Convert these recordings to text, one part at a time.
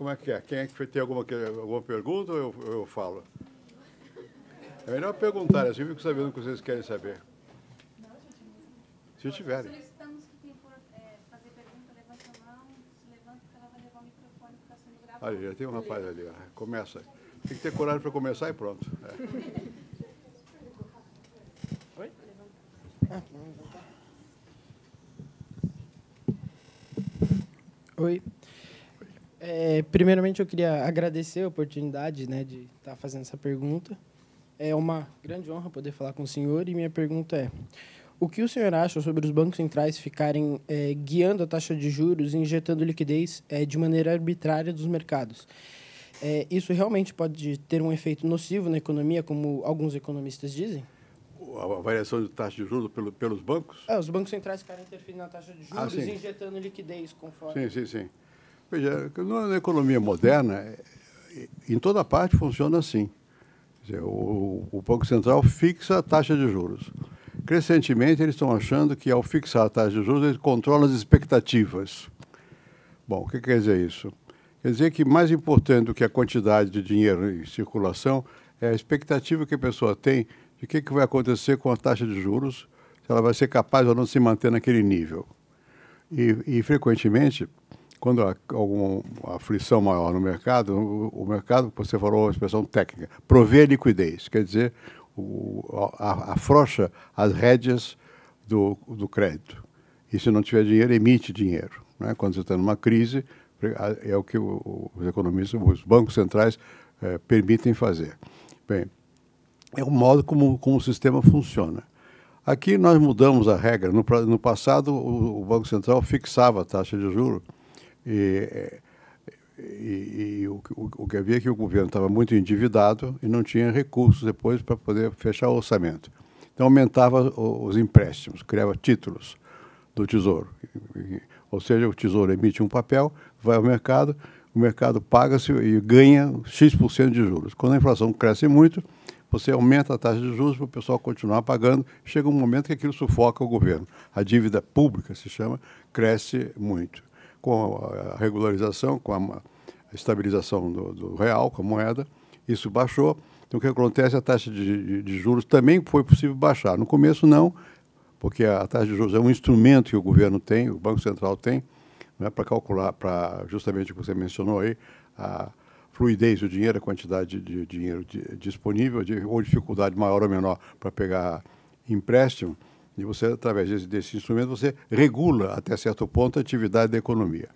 Como é que é? Quem é que tem alguma pergunta ou eu falo? É melhor perguntar, assim eu fico sabendo o que vocês querem saber. Se tiverem. Solicitamos que quem for fazer pergunta, levante a mão, se levanta, que ela vai levar o microfone que está sendo gravado. Ali, já tem um rapaz ali, ó. Começa. Tem que ter coragem para começar e pronto. Oi? Oi. Primeiramente, eu queria agradecer a oportunidade, né, de estar fazendo essa pergunta. É uma grande honra poder falar com o senhor e minha pergunta é: o que o senhor acha sobre os bancos centrais ficarem guiando a taxa de juros e injetando liquidez de maneira arbitrária dos mercados? Isso realmente pode ter um efeito nocivo na economia, como alguns economistas dizem? A variação de taxa de juros pelos bancos? Os bancos centrais ficarem interferindo na taxa de juros e injetando liquidez conforme... Sim. Veja, na economia moderna, em toda parte funciona assim. Quer dizer, o Banco Central fixa a taxa de juros. Crescentemente, eles estão achando que, ao fixar a taxa de juros, eles controlam as expectativas. Bom, o que quer dizer isso? Quer dizer que mais importante do que a quantidade de dinheiro em circulação é a expectativa que a pessoa tem de o que vai acontecer com a taxa de juros, se ela vai ser capaz ou não de se manter naquele nível. E frequentemente, quando há alguma aflição maior no mercado, o mercado, você falou a expressão técnica, provê liquidez, quer dizer, afrouxa as rédeas do crédito. E se não tiver dinheiro, emite dinheiro. Né? Quando você está numa crise, é o que os economistas, os bancos centrais permitem fazer. Bem, é o modo como o sistema funciona. Aqui nós mudamos a regra. No passado, o Banco Central fixava a taxa de juros e o que havia é que o governo estava muito endividado e não tinha recursos depois para poder fechar o orçamento. Então aumentava os empréstimos, criava títulos do Tesouro. Ou seja, o Tesouro emite um papel, vai ao mercado, o mercado paga-se e ganha X% de juros. Quando a inflação cresce muito, você aumenta a taxa de juros para o pessoal continuar pagando. Chega um momento que aquilo sufoca o governo. A dívida pública, se chama, cresce muito. Com a regularização, com a estabilização do real, com a moeda, isso baixou. Então, o que acontece? A taxa de juros também foi possível baixar. No começo, não, porque a taxa de juros é um instrumento que o governo tem, o Banco Central tem, né, para calcular, para justamente o que você mencionou aí, a fluidez do dinheiro, a quantidade de dinheiro disponível, ou dificuldade maior ou menor para pegar empréstimo. E você, através desse instrumento, você regula, até certo ponto, a atividade da economia.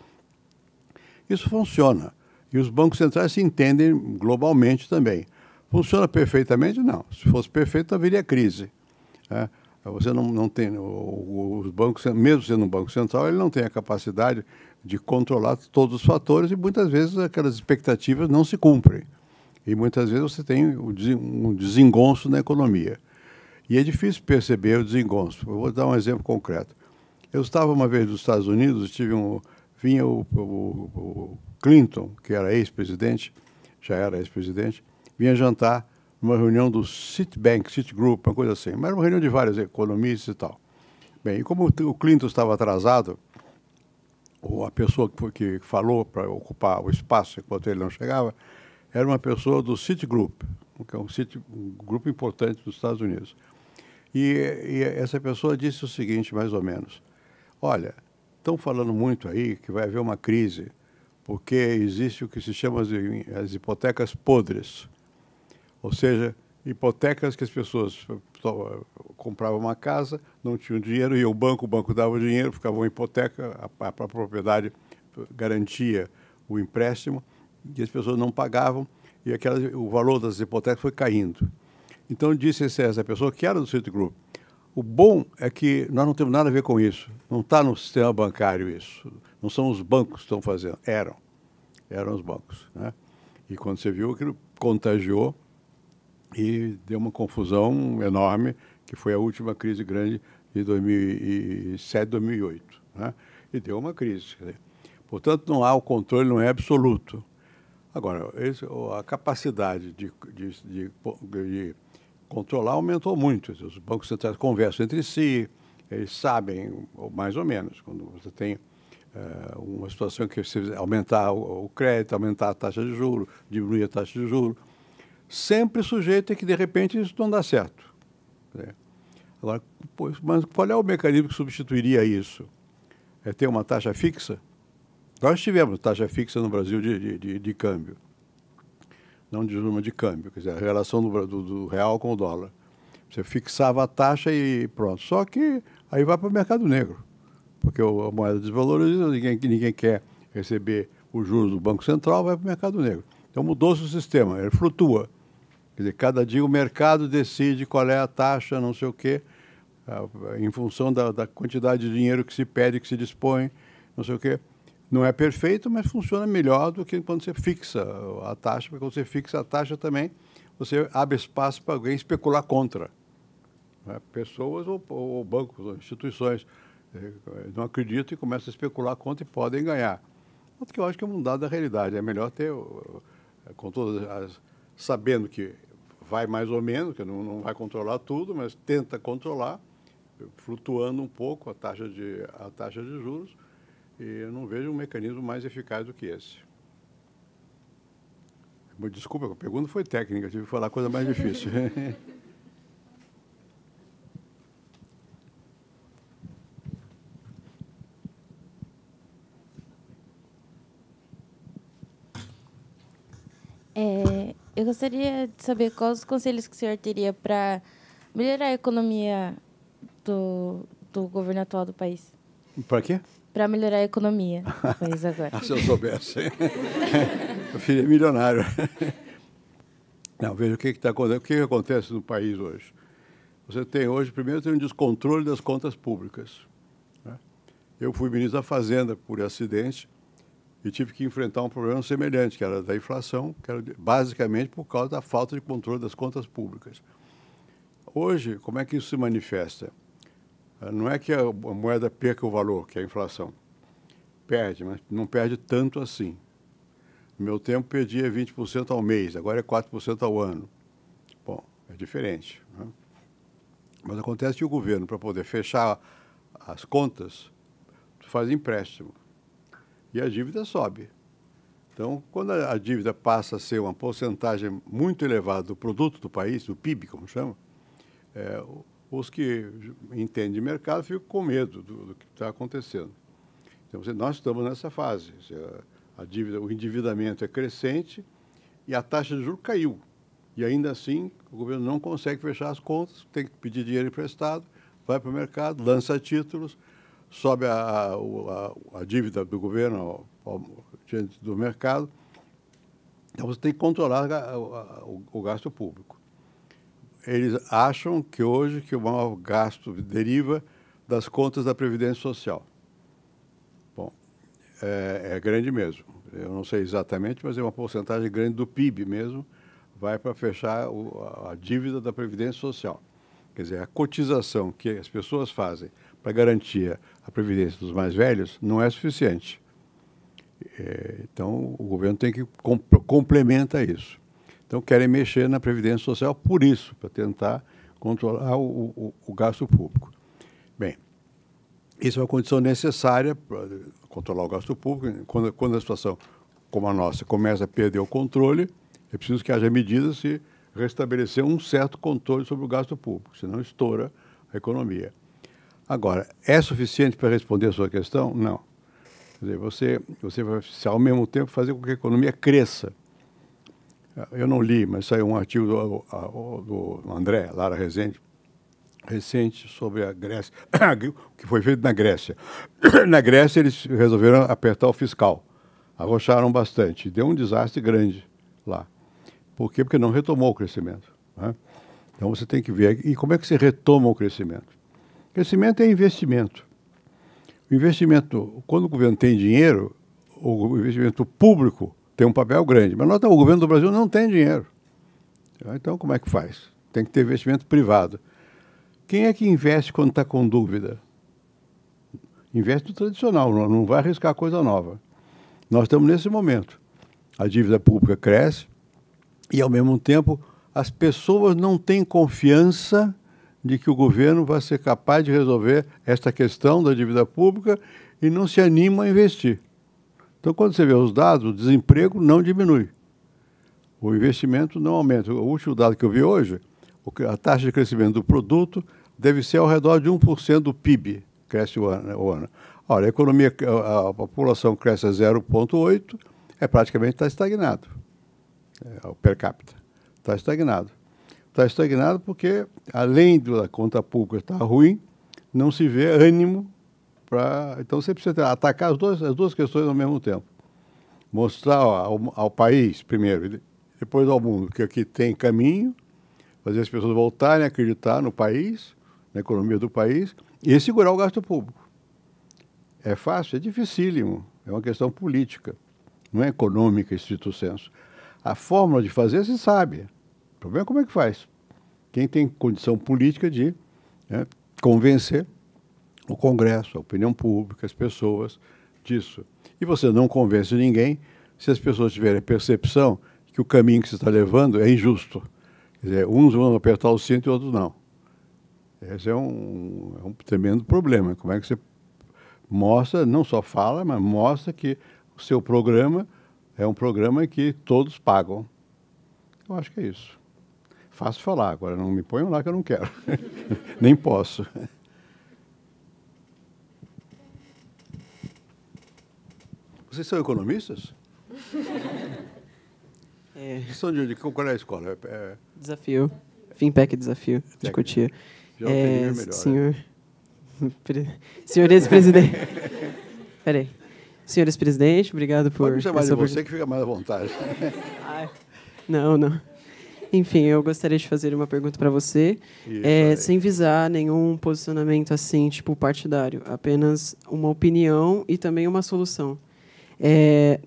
Isso funciona. E os bancos centrais se entendem globalmente também. Funciona perfeitamente? Não. Se fosse perfeito, haveria crise. Né? Você não tem... Os bancos, mesmo sendo um banco central, ele não tem a capacidade de controlar todos os fatores e, muitas vezes, aquelas expectativas não se cumprem. E, muitas vezes, você tem um desengonço na economia. E é difícil perceber o desengonço. Eu vou dar um exemplo concreto. Eu estava uma vez nos Estados Unidos, vinha o Clinton, que era ex-presidente, já era ex-presidente, vinha jantar numa reunião do Citibank, Citigroup, uma coisa assim. Mas era uma reunião de vários economistas e tal. Bem, e como o Clinton estava atrasado, a pessoa que falou para ocupar o espaço enquanto ele não chegava, era uma pessoa do Citigroup, que é um grupo importante dos Estados Unidos. E essa pessoa disse o seguinte, mais ou menos: olha, estão falando muito aí que vai haver uma crise, porque existe o que se chama as hipotecas podres. Ou seja, hipotecas que as pessoas compravam uma casa, não tinham dinheiro, ia ao banco, o banco dava o dinheiro, ficava uma hipoteca, a propriedade garantia o empréstimo, e as pessoas não pagavam, e o valor das hipotecas foi caindo. Então, disse essa pessoa, que era do Citigroup, o bom é que nós não temos nada a ver com isso. Não está no sistema bancário isso. Não são os bancos que estão fazendo. Eram os bancos. Né? E quando você viu, aquilo contagiou e deu uma confusão enorme, que foi a última crise grande de 2007, 2008. Né? E deu uma crise. Quer dizer, portanto, não há o controle, não é absoluto. Agora, a capacidade de controlar aumentou muito. Os bancos centrais conversam entre si, eles sabem, mais ou menos, quando você tem uma situação que você aumentar o crédito, aumentar a taxa de juros, diminuir a taxa de juros, sempre sujeito a que, de repente, isso não dá certo. Né? Agora, mas qual é o mecanismo que substituiria isso? É ter uma taxa fixa? Nós tivemos taxa fixa no Brasil de câmbio. Não de juros, mas de câmbio. Quer dizer, a relação do real com o dólar. Você fixava a taxa e pronto. Só que aí vai para o mercado negro. Porque a moeda desvaloriza, ninguém quer receber os juros do Banco Central, vai para o mercado negro. Então mudou-se o sistema, ele flutua. Quer dizer, cada dia o mercado decide qual é a taxa, não sei o quê, em função da quantidade de dinheiro que se pede, que se dispõe, não sei o quê. Não é perfeito, mas funciona melhor do que quando você fixa a taxa, porque quando você fixa a taxa também, você abre espaço para alguém especular contra. Né? Pessoas ou bancos, ou instituições não acreditam e começam a especular contra e podem ganhar. O que eu acho que é um dado da realidade. É melhor ter, com todas sabendo que vai mais ou menos, que não vai controlar tudo, mas tenta controlar, flutuando um pouco a taxa de juros, e eu não vejo um mecanismo mais eficaz do que esse. Desculpa, a pergunta foi técnica, tive que falar coisa mais difícil. Eu gostaria de saber quais os conselhos que o senhor teria para melhorar a economia do governo atual do país. Para quê? Para melhorar a economia do país agora. Se eu soubesse. Eu seria milionário. Não, veja o que está acontecendo. O que acontece no país hoje? Você tem hoje, primeiro, tem um descontrole das contas públicas. Né? Eu fui ministro da Fazenda por acidente e tive que enfrentar um problema semelhante, que era da inflação, que era basicamente por causa da falta de controle das contas públicas. Hoje, como é que isso se manifesta? Não é que a moeda perca o valor, que é a inflação. Perde, mas não perde tanto assim. No meu tempo, perdia 20% ao mês, agora é 4% ao ano. Bom, é diferente. Né? Mas acontece que o governo, para poder fechar as contas, faz empréstimo. E a dívida sobe. Então, quando a dívida passa a ser uma porcentagem muito elevada do produto do país, do PIB, como chama, os que entendem de mercado ficam com medo do que está acontecendo. Então, nós estamos nessa fase. A dívida, o endividamento é crescente e a taxa de juros caiu. E ainda assim, o governo não consegue fechar as contas, tem que pedir dinheiro emprestado, vai para o mercado, lança títulos, sobe a dívida do governo diante do mercado. Então, você tem que controlar o gasto público. Eles acham que hoje que o maior gasto deriva das contas da Previdência Social. Bom, é grande mesmo. Eu não sei exatamente, mas é uma porcentagem grande do PIB mesmo, vai para fechar a dívida da Previdência Social. Quer dizer, a cotização que as pessoas fazem para garantir a previdência dos mais velhos não é suficiente. Então, o governo tem que complementar isso. Então, querem mexer na Previdência Social por isso, para tentar controlar o gasto público. Bem, isso é uma condição necessária para controlar o gasto público. Quando a situação como a nossa começa a perder o controle, é preciso que haja medidas de restabelecer um certo controle sobre o gasto público, senão estoura a economia. Agora, é suficiente para responder a sua questão? Não. Quer dizer, você vai, ao mesmo tempo, fazer com que a economia cresça. Eu não li, mas saiu um artigo do André Lara Rezende, recente, sobre a Grécia, o que foi feito na Grécia. Na Grécia, eles resolveram apertar o fiscal. Arrocharam bastante. Deu um desastre grande lá. Por quê? Porque não retomou o crescimento. Né? Então, você tem que ver. E como é que se retoma o crescimento? Crescimento é investimento. O investimento, quando o governo tem dinheiro, o investimento público tem um papel grande. Mas o governo do Brasil não tem dinheiro. Então, como é que faz? Tem que ter investimento privado. Quem é que investe quando está com dúvida? Investe no tradicional, não vai arriscar coisa nova. Nós estamos nesse momento. A dívida pública cresce e, ao mesmo tempo, as pessoas não têm confiança de que o governo vai ser capaz de resolver esta questão da dívida pública e não se animam a investir. Então, quando você vê os dados, o desemprego não diminui. O investimento não aumenta. O último dado que eu vi hoje, a taxa de crescimento do produto deve ser ao redor de 1% do PIB, cresce o ano. Ora, a população cresce a 0,8%, praticamente está estagnado, o per capita. Está estagnado. Está estagnado porque, além da conta pública estar ruim, não se vê ânimo para... Então, você precisa atacar as duas questões ao mesmo tempo. Mostrar ao país, primeiro, e depois ao mundo, que aqui tem caminho, fazer as pessoas voltarem a acreditar no país, na economia do país, e segurar o gasto público. É fácil? É dificílimo. É uma questão política, não é econômica, estrito sensu. A fórmula de fazer se sabe. O problema é como é que faz. Quem tem condição política de convencer o Congresso, a opinião pública, as pessoas disso. E você não convence ninguém se as pessoas tiverem a percepção que o caminho que você está levando é injusto. Quer dizer, uns vão apertar o cinto e outros não. Esse é um tremendo problema. Como é que você mostra, não só fala, mas mostra que o seu programa é um programa que todos pagam. Eu acho que é isso. Fácil falar, agora não me ponham lá que eu não quero. Nem posso. Vocês são economistas? Vocês são qual é a escola? Desafio. Finpec Desafio, de Cotia. Já é melhor, senhor... Senhores presidente... Peraí. Senhores presidente, obrigado por... Pode me chamar de você que fica mais à vontade. Não. Enfim, eu gostaria de fazer uma pergunta para você, sem visar nenhum posicionamento assim, tipo partidário, apenas uma opinião e também uma solução.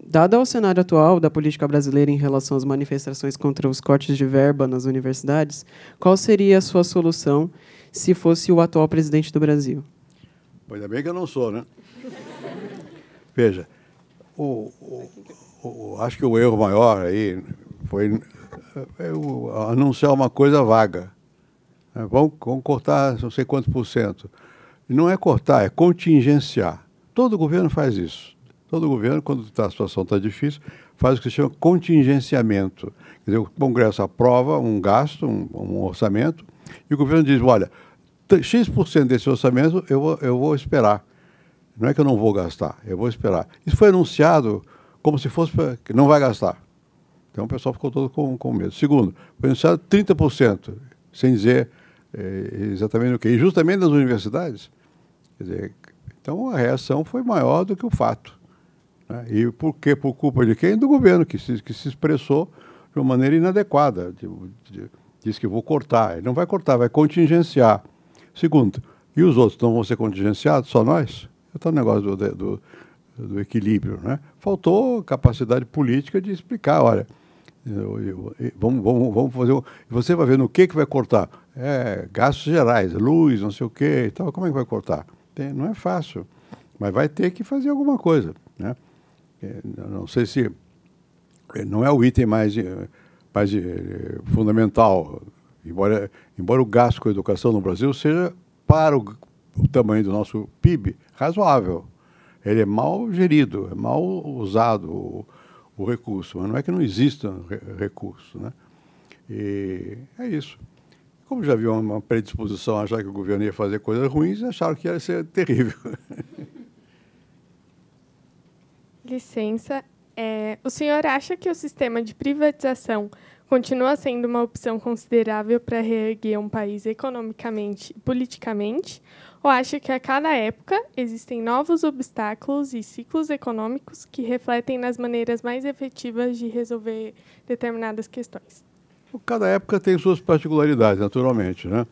Dado o cenário atual da política brasileira em relação às manifestações contra os cortes de verba nas universidades, qual seria a sua solução se fosse o atual presidente do Brasil? Ainda bem que eu não sou, né? Veja, acho que o erro maior aí foi anunciar uma coisa vaga. Vamos cortar não sei quantos %. E não é cortar, é contingenciar. Todo governo faz isso. Todo governo, quando a situação está difícil, faz o que se chama contingenciamento. Quer dizer, o Congresso aprova um gasto, um orçamento, e o governo diz, olha, X% desse orçamento eu vou esperar. Não é que eu não vou gastar, eu vou esperar. Isso foi anunciado como se fosse que não vai gastar. Então o pessoal ficou todo com medo. Segundo, foi anunciado 30%, sem dizer exatamente o quê. E justamente nas universidades. Quer dizer, então a reação foi maior do que o fato. Né? E por quê? Por culpa de quem? Do governo, que se expressou de uma maneira inadequada. Diz que vou cortar. Ele não vai cortar, vai contingenciar. Segundo, e os outros não vão ser contingenciados? Só nós? Está o negócio do equilíbrio, né? Faltou capacidade política de explicar, olha, vamos fazer... Você vai ver no que vai cortar. Gastos gerais, luz, não sei o quê e tal. Como é que vai cortar? Não é fácil, mas vai ter que fazer alguma coisa, né? Não sei se... Não é o item mais fundamental, embora o gasto com a educação no Brasil seja para o tamanho do nosso PIB razoável. Ele é mal gerido, é mal usado o recurso, mas não é que não exista recurso, né? E é isso. Como já havia uma predisposição a achar que o governo ia fazer coisas ruins, acharam que ia ser terrível. Licença. O senhor acha que o sistema de privatização continua sendo uma opção considerável para reerguer um país economicamente e politicamente? Ou acha que a cada época existem novos obstáculos e ciclos econômicos que refletem nas maneiras mais efetivas de resolver determinadas questões? Cada época tem suas particularidades, naturalmente, né?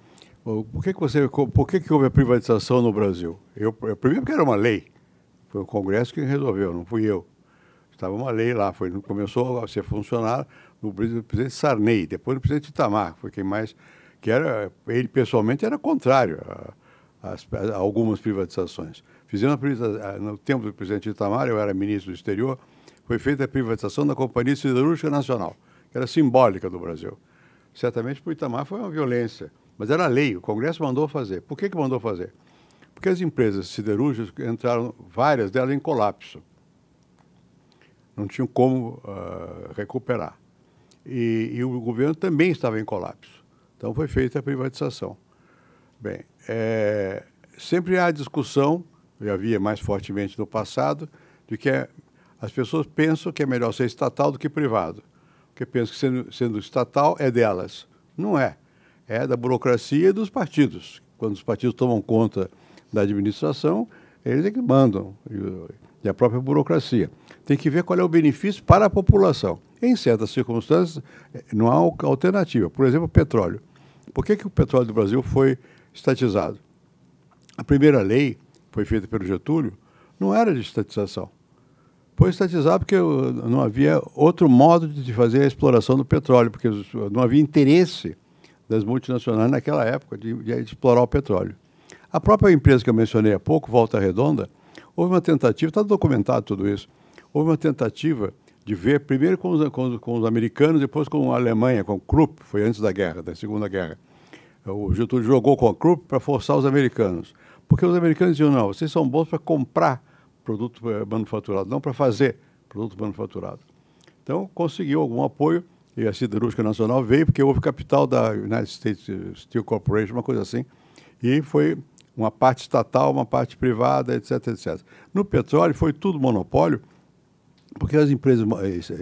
Por que houve a privatização no Brasil? Primeiro porque era uma lei. Foi o Congresso que resolveu, não fui eu. Estava uma lei lá, começou a ser funcionar no presidente Sarney, depois no presidente Itamar, foi quem mais... ele pessoalmente era contrário a algumas privatizações. No tempo do presidente Itamar, eu era ministro do exterior, foi feita a privatização da Companhia Siderúrgica Nacional, que era simbólica do Brasil. Certamente para o Itamar foi uma violência, mas era lei, o Congresso mandou fazer. Por que mandou fazer? Porque as empresas siderúrgicas entraram, várias delas, em colapso. Não tinham como recuperar. E o governo também estava em colapso. Então, foi feita a privatização. Bem, sempre há discussão, e havia mais fortemente no passado, de que as pessoas pensam que é melhor ser estatal do que privado. Porque pensam que sendo estatal é delas. Não é. É da burocracia e dos partidos. Quando os partidos tomam conta da administração, eles é que mandam. E a própria burocracia. Tem que ver qual é o benefício para a população. Em certas circunstâncias, não há alternativa. Por exemplo, o petróleo. Por que o petróleo do Brasil foi estatizado? A primeira lei, foi feita pelo Getúlio, não era de estatização. Foi estatizado porque não havia outro modo de fazer a exploração do petróleo, porque não havia interesse das multinacionais naquela época de explorar o petróleo. A própria empresa que eu mencionei há pouco, Volta Redonda, houve uma tentativa, está documentado tudo isso, houve uma tentativa de ver primeiro com os americanos, depois com a Alemanha, com o Krupp, foi antes da guerra, da Segunda Guerra. O Getúlio jogou com a Krupp para forçar os americanos. Porque os americanos diziam, não, vocês são bons para comprar produto manufaturado, não para fazer produto manufaturado. Então, conseguiu algum apoio, e a Siderúrgica Nacional veio, porque houve capital da United States Steel Corporation, uma coisa assim, e foi uma parte estatal, uma parte privada, etc, etc. No petróleo, foi tudo monopólio, porque as empresas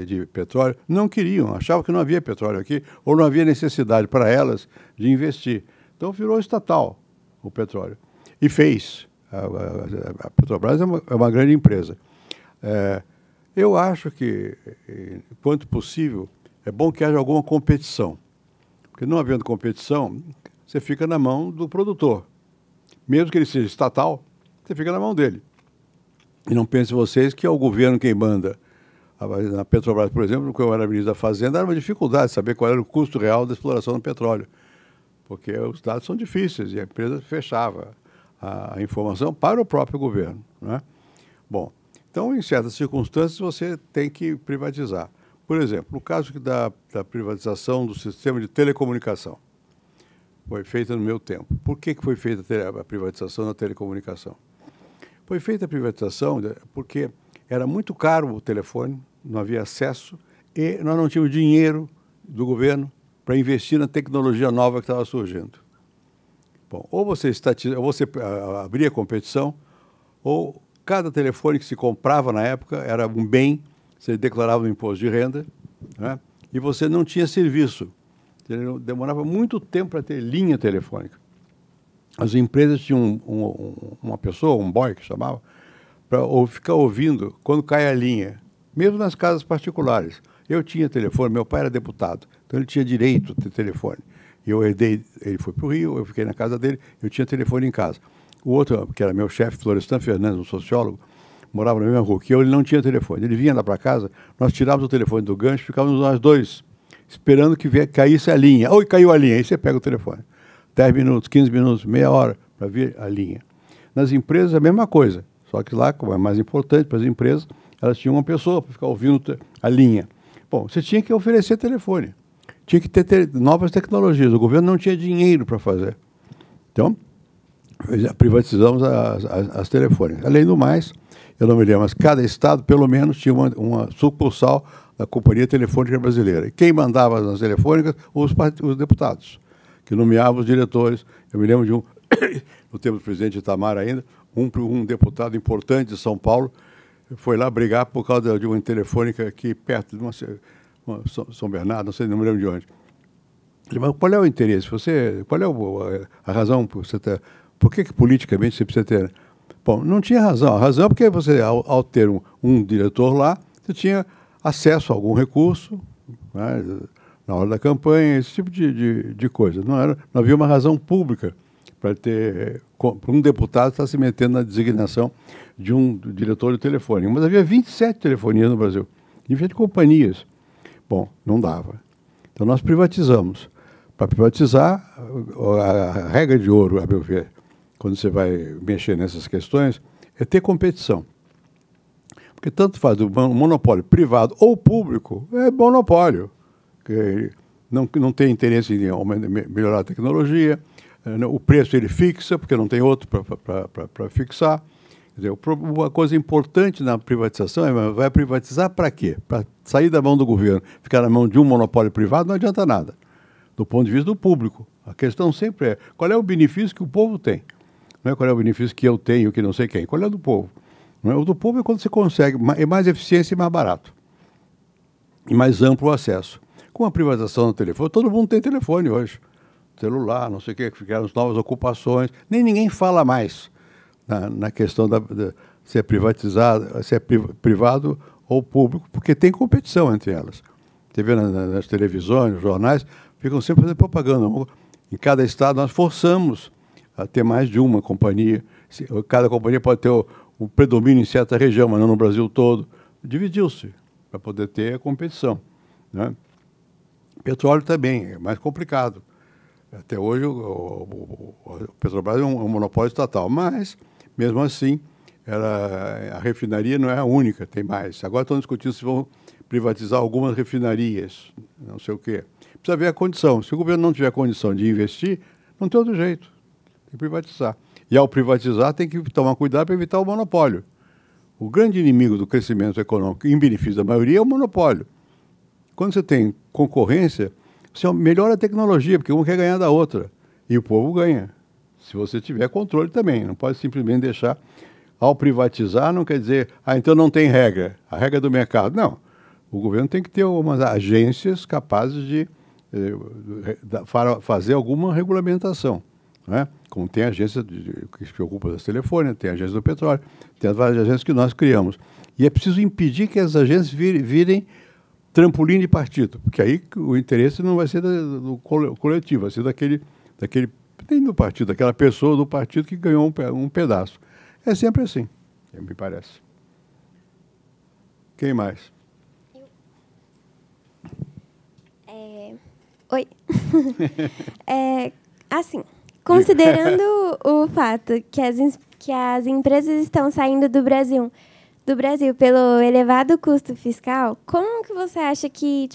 de petróleo não queriam, achavam que não havia petróleo aqui, ou não havia necessidade para elas de investir. Então, virou estatal o petróleo. E fez. A Petrobras é uma grande empresa. Eu acho que, quanto possível, é bom que haja alguma competição. Porque não havendo competição, você fica na mão do produtor. Mesmo que ele seja estatal, você fica na mão dele. E não pensem vocês que é o governo quem manda. Na Petrobras, por exemplo, quando eu era ministro da Fazenda, era uma dificuldade saber qual era o custo real da exploração do petróleo. Porque os dados são difíceis e a empresa fechava a informação para o próprio governo, né? Bom, então, em certas circunstâncias, você tem que privatizar. Por exemplo, no caso da privatização do sistema de telecomunicação, foi feita no meu tempo. Por que foi feita a privatização da telecomunicação? Foi feita a privatização porque era muito caro o telefone, não havia acesso, e nós não tínhamos dinheiro do governo para investir na tecnologia nova que estava surgindo. Bom, ou você abria competição, ou cada telefone que se comprava na época era um bem, você declarava no imposto de renda, né? E você não tinha serviço. Demorava muito tempo para ter linha telefônica. As empresas tinham uma pessoa, um boy que chamava, para ficar ouvindo quando cai a linha, mesmo nas casas particulares. Eu tinha telefone, meu pai era deputado, então ele tinha direito a ter telefone. E eu herdei, ele foi para o Rio, eu fiquei na casa dele, eu tinha telefone em casa. O outro, que era meu chefe, Florestan Fernandes, um sociólogo, morava na mesma rua que eu, ele não tinha telefone. Ele vinha lá para casa, nós tirávamos o telefone do gancho, ficávamos nós dois, esperando que caísse a linha. Oi, caiu a linha, aí você pega o telefone. 10 minutos, 15 minutos, meia hora para vir a linha. Nas empresas, a mesma coisa, só que lá, como é mais importante para as empresas, elas tinham uma pessoa para ficar ouvindo a linha. Bom, você tinha que oferecer telefone. Tinha que ter novas tecnologias. O governo não tinha dinheiro para fazer. Então, privatizamos as telefônicas. Além do mais, eu não me lembro, mas cada estado, pelo menos, tinha uma sucursal da Companhia Telefônica Brasileira. E quem mandava nas telefônicas? Os deputados, que nomeavam os diretores. Eu me lembro de no tempo do presidente Itamar ainda, um deputado importante de São Paulo foi lá brigar por causa de uma telefônica aqui perto de São Bernardo, não sei, não me lembro de onde. Mas qual é o interesse? Qual é a razão por você ter? Por que politicamente você precisa ter? Bom, não tinha razão. A razão é porque você, ao ter um diretor lá, você tinha acesso a algum recurso, né, na hora da campanha, esse tipo de coisa. Não havia uma razão pública para um deputado estar se metendo na designação de um diretor de telefone. Mas havia 27 telefonias no Brasil, de companhias. Bom, não dava. Então nós privatizamos. Para privatizar, a regra de ouro, a meu ver, quando você vai mexer nessas questões, é ter competição. Porque tanto faz o monopólio privado ou público, é monopólio. Que não tem interesse em melhorar a tecnologia, O preço ele fixa, porque não tem outro para fixar. Quer dizer, uma coisa importante na privatização é: vai privatizar para quê? Para sair da mão do governo, ficar na mão de um monopólio privado, não adianta nada, do ponto de vista do público. A questão sempre é: qual é o benefício que o povo tem? Não é qual é o benefício que eu tenho, que não sei quem. Qual é o do povo? Não é? O do povo é quando você consegue mais eficiência e mais barato. E mais amplo acesso. Com a privatização do telefone, todo mundo tem telefone hoje. Celular, não sei o que, ficaram as novas ocupações. Nem ninguém fala mais na questão se é privatizado, se é privado ou público, porque tem competição entre elas. Você vê nas televisões, nos jornais, ficam sempre fazendo propaganda. Em cada estado nós forçamos a ter mais de uma companhia. Cada companhia pode ter o predomínio em certa região, mas não no Brasil todo. Dividiu-se para poder ter a competição, né? Petróleo também é mais complicado. Até hoje o Petrobras é um monopólio estatal, mas, mesmo assim, a refinaria não é a única, tem mais. Agora estão discutindo se vão privatizar algumas refinarias, não sei o quê. Precisa ver a condição. Se o governo não tiver condição de investir, não tem outro jeito. Tem que privatizar. E ao privatizar tem que tomar cuidado para evitar o monopólio. O grande inimigo do crescimento econômico, em benefício da maioria, é o monopólio. Quando você tem concorrência, você melhora a tecnologia, porque um quer ganhar da outra. E o povo ganha. Se você tiver controle também. Não pode simplesmente deixar. Ao privatizar, não quer dizer, então não tem regra. A regra do mercado. Não. O governo tem que ter umas agências capazes de fazer alguma regulamentação, né? Como tem a agência que se ocupa das telefones, tem a agência do petróleo, tem as várias agências que nós criamos. E é preciso impedir que as agências virem trampolim de partido, porque aí o interesse não vai ser do coletivo, vai ser daquele nem do partido, daquela pessoa do partido que ganhou um pedaço. É sempre assim, me parece. Quem mais? Oi. Assim, considerando o fato que as empresas estão saindo do Brasil pelo elevado custo fiscal, como que você acha que,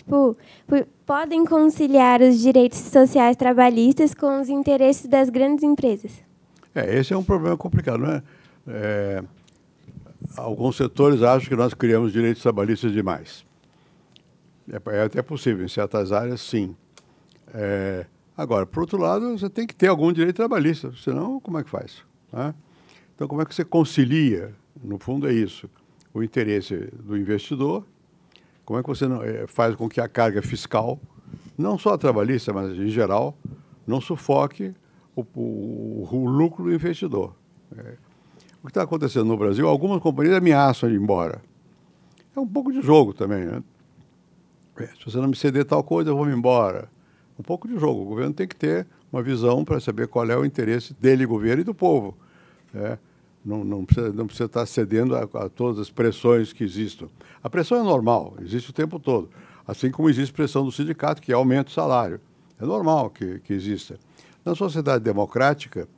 podem conciliar os direitos sociais trabalhistas com os interesses das grandes empresas? Esse é um problema complicado, não é? Alguns setores acham que nós criamos direitos trabalhistas demais. É até possível, em certas áreas, sim. Agora, por outro lado, você tem que ter algum direito trabalhista, senão como é que faz, né? Então, como é que você concilia, no fundo é isso, o interesse do investidor, como é que você faz com que a carga fiscal, não só a trabalhista, mas em geral, não sufoque o lucro do investidor. O que está acontecendo no Brasil, algumas companhias ameaçam de ir embora. É um pouco de jogo também, né? Se você não me ceder tal coisa, eu vou me embora. Um pouco de jogo. O governo tem que ter uma visão para saber qual é o interesse dele, governo, e do povo. Não precisa estar cedendo a todas as pressões que existam. A pressão é normal, existe o tempo todo. Assim como existe pressão do sindicato, que aumenta o salário. É normal que exista. Na sociedade democrática,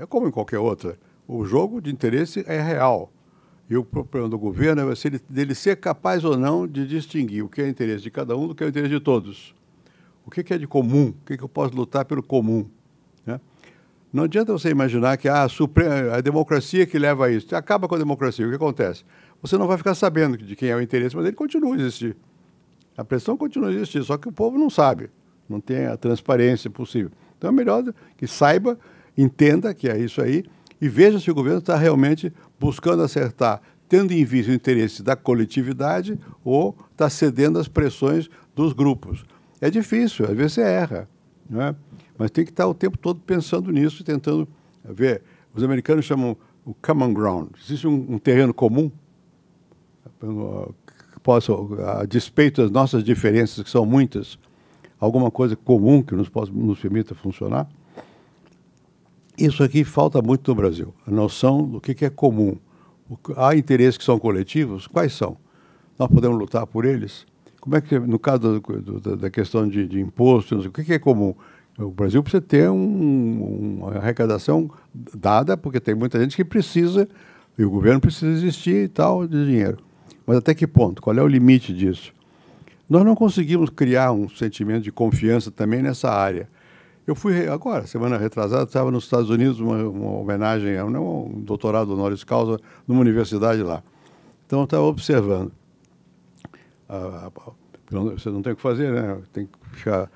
como em qualquer outra, o jogo de interesse é real. E o problema do governo é dele ser capaz ou não de distinguir o que é interesse de cada um do que é o interesse de todos. O que é de comum? O que eu posso lutar pelo comum? Né? Não adianta você imaginar que a democracia que leva a isso. Você acaba com a democracia, o que acontece? Você não vai ficar sabendo de quem é o interesse, mas ele continua a existir. A pressão continua a existir, só que o povo não sabe, não tem a transparência possível. Então é melhor que saiba, entenda que é isso aí, e veja se o governo está realmente buscando acertar, tendo em vista o interesse da coletividade ou está cedendo às pressões dos grupos. É difícil, às vezes você erra, não é? Mas tem que estar o tempo todo pensando nisso e tentando ver. Os americanos chamam o common ground. Existe um terreno comum que possa, a despeito das nossas diferenças, que são muitas, alguma coisa comum que nos permita funcionar. Isso aqui falta muito no Brasil, a noção do que é comum. Há interesses que são coletivos? Quais são? Nós podemos lutar por eles? Como é que, no caso da questão de impostos, o que é comum? O Brasil precisa ter uma arrecadação dada, porque tem muita gente que precisa, e o governo precisa existir e tal, de dinheiro. Mas até que ponto? Qual é o limite disso? Nós não conseguimos criar um sentimento de confiança também nessa área. Eu fui agora, semana retrasada, estava nos Estados Unidos, uma homenagem a um doutorado honoris causa numa universidade lá. Então, eu estava observando. Você não tem o que fazer, né? Tem que ficar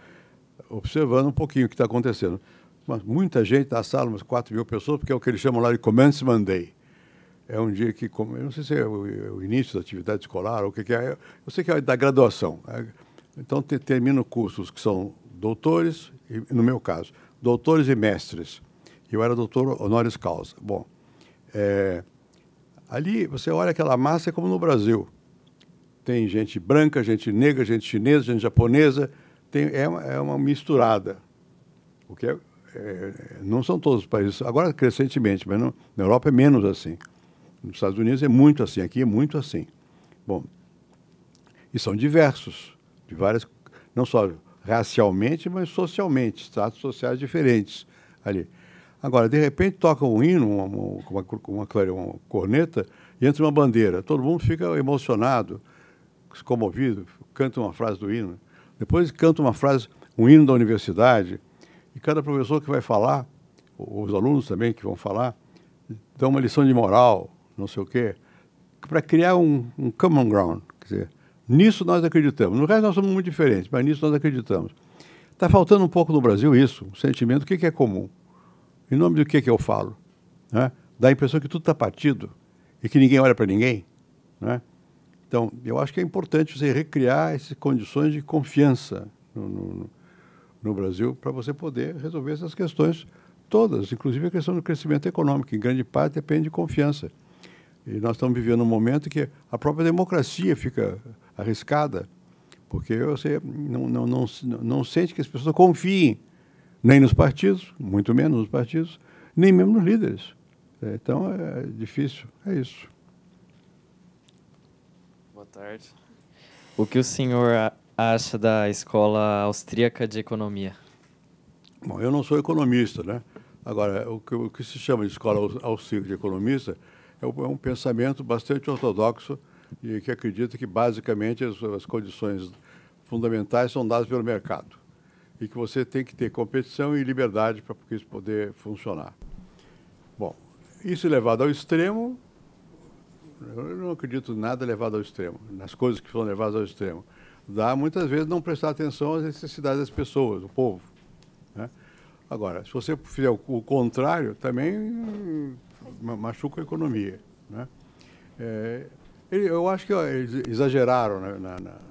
observando um pouquinho o que está acontecendo. Mas muita gente na sala, umas 4.000 pessoas, porque é o que eles chamam lá de Commencement Day. É um dia que, eu não sei se é o início da atividade escolar, ou o que é. Eu sei que é da graduação. Então, termina cursos que são doutores, e, no meu caso, doutores e mestres. Eu era doutor honoris causa. Bom, ali você olha aquela massa é como no Brasil. Tem gente branca, gente negra, gente chinesa, gente japonesa. É uma misturada. O que não são todos os países. Agora, crescentemente, mas na Europa é menos assim. Nos Estados Unidos é muito assim, aqui é muito assim. Bom, e são diversos, de várias, não só racialmente, mas socialmente, estratos sociais diferentes ali. Agora, de repente, toca um hino, uma corneta, e entra uma bandeira. Todo mundo fica emocionado, comovido, canta uma frase do hino. Depois canta uma frase, um hino da universidade, e cada professor que vai falar, os alunos também que vão falar, dão uma lição de moral, não sei o quê, para criar um common ground. Quer dizer, nisso nós acreditamos. No resto nós somos muito diferentes, mas nisso nós acreditamos. Está faltando um pouco no Brasil isso, um sentimento do que é comum. Em nome do que eu falo? Né? Dá a impressão que tudo está partido e que ninguém olha para ninguém. Né? Então, eu acho que é importante você recriar essas condições de confiança no Brasil para você poder resolver essas questões todas, inclusive a questão do crescimento econômico, que em grande parte depende de confiança. E nós estamos vivendo um momento que a própria democracia fica arriscada, porque você não sente que as pessoas confiem nem nos partidos, muito menos nos partidos, nem mesmo nos líderes. Então, é difícil. É isso. Boa tarde. O que o senhor acha da Escola Austríaca de Economia? Bom, eu não sou economista, né? Agora, o que se chama de Escola Austríaca de Economista é um pensamento bastante ortodoxo e que acredita que, basicamente, as condições fundamentais são dadas pelo mercado e que você tem que ter competição e liberdade para isso poder funcionar. Bom, isso levado ao extremo, eu não acredito em nada levado ao extremo, nas coisas que são levadas ao extremo. Dá, muitas vezes, não prestar atenção às necessidades das pessoas, do povo. Né? Agora, se você fizer o contrário, também machuca a economia. Né? Eu acho que eles exageraram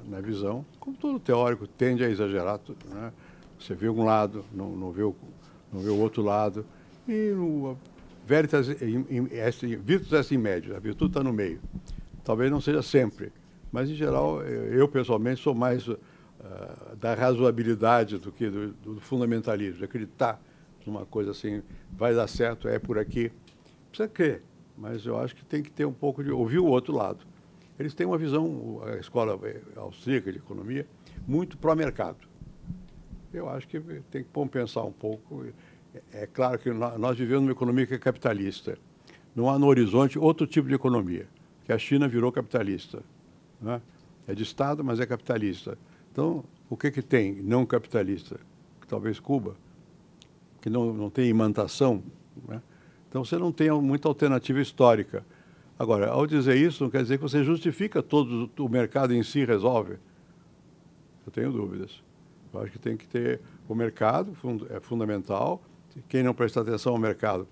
na visão, como todo teórico tende a exagerar. Né? Você vê um lado, não vê o outro lado. E veritas virtus est in medio, a virtude está no meio. Talvez não seja sempre, mas, em geral, eu, pessoalmente, sou mais da razoabilidade do que do fundamentalismo, de acreditar numa coisa assim, vai dar certo, é por aqui. Precisa crer, mas eu acho que tem que ter um pouco de ouvir o outro lado. Eles têm uma visão, a Escola Austríaca de Economia, muito pró-mercado. Eu acho que tem que pensar um pouco. É claro que nós vivemos numa economia que é capitalista. Não há no horizonte outro tipo de economia, que a China virou capitalista. Né? É de Estado, mas é capitalista. Então, o que tem não capitalista? Talvez Cuba, que não tem imantação. Né? Então, você não tem muita alternativa histórica. Agora, ao dizer isso, não quer dizer que você justifica todo o mercado em si resolve. Eu tenho dúvidas. Eu acho que tem que ter o mercado, é fundamental. Quem não prestar atenção ao mercado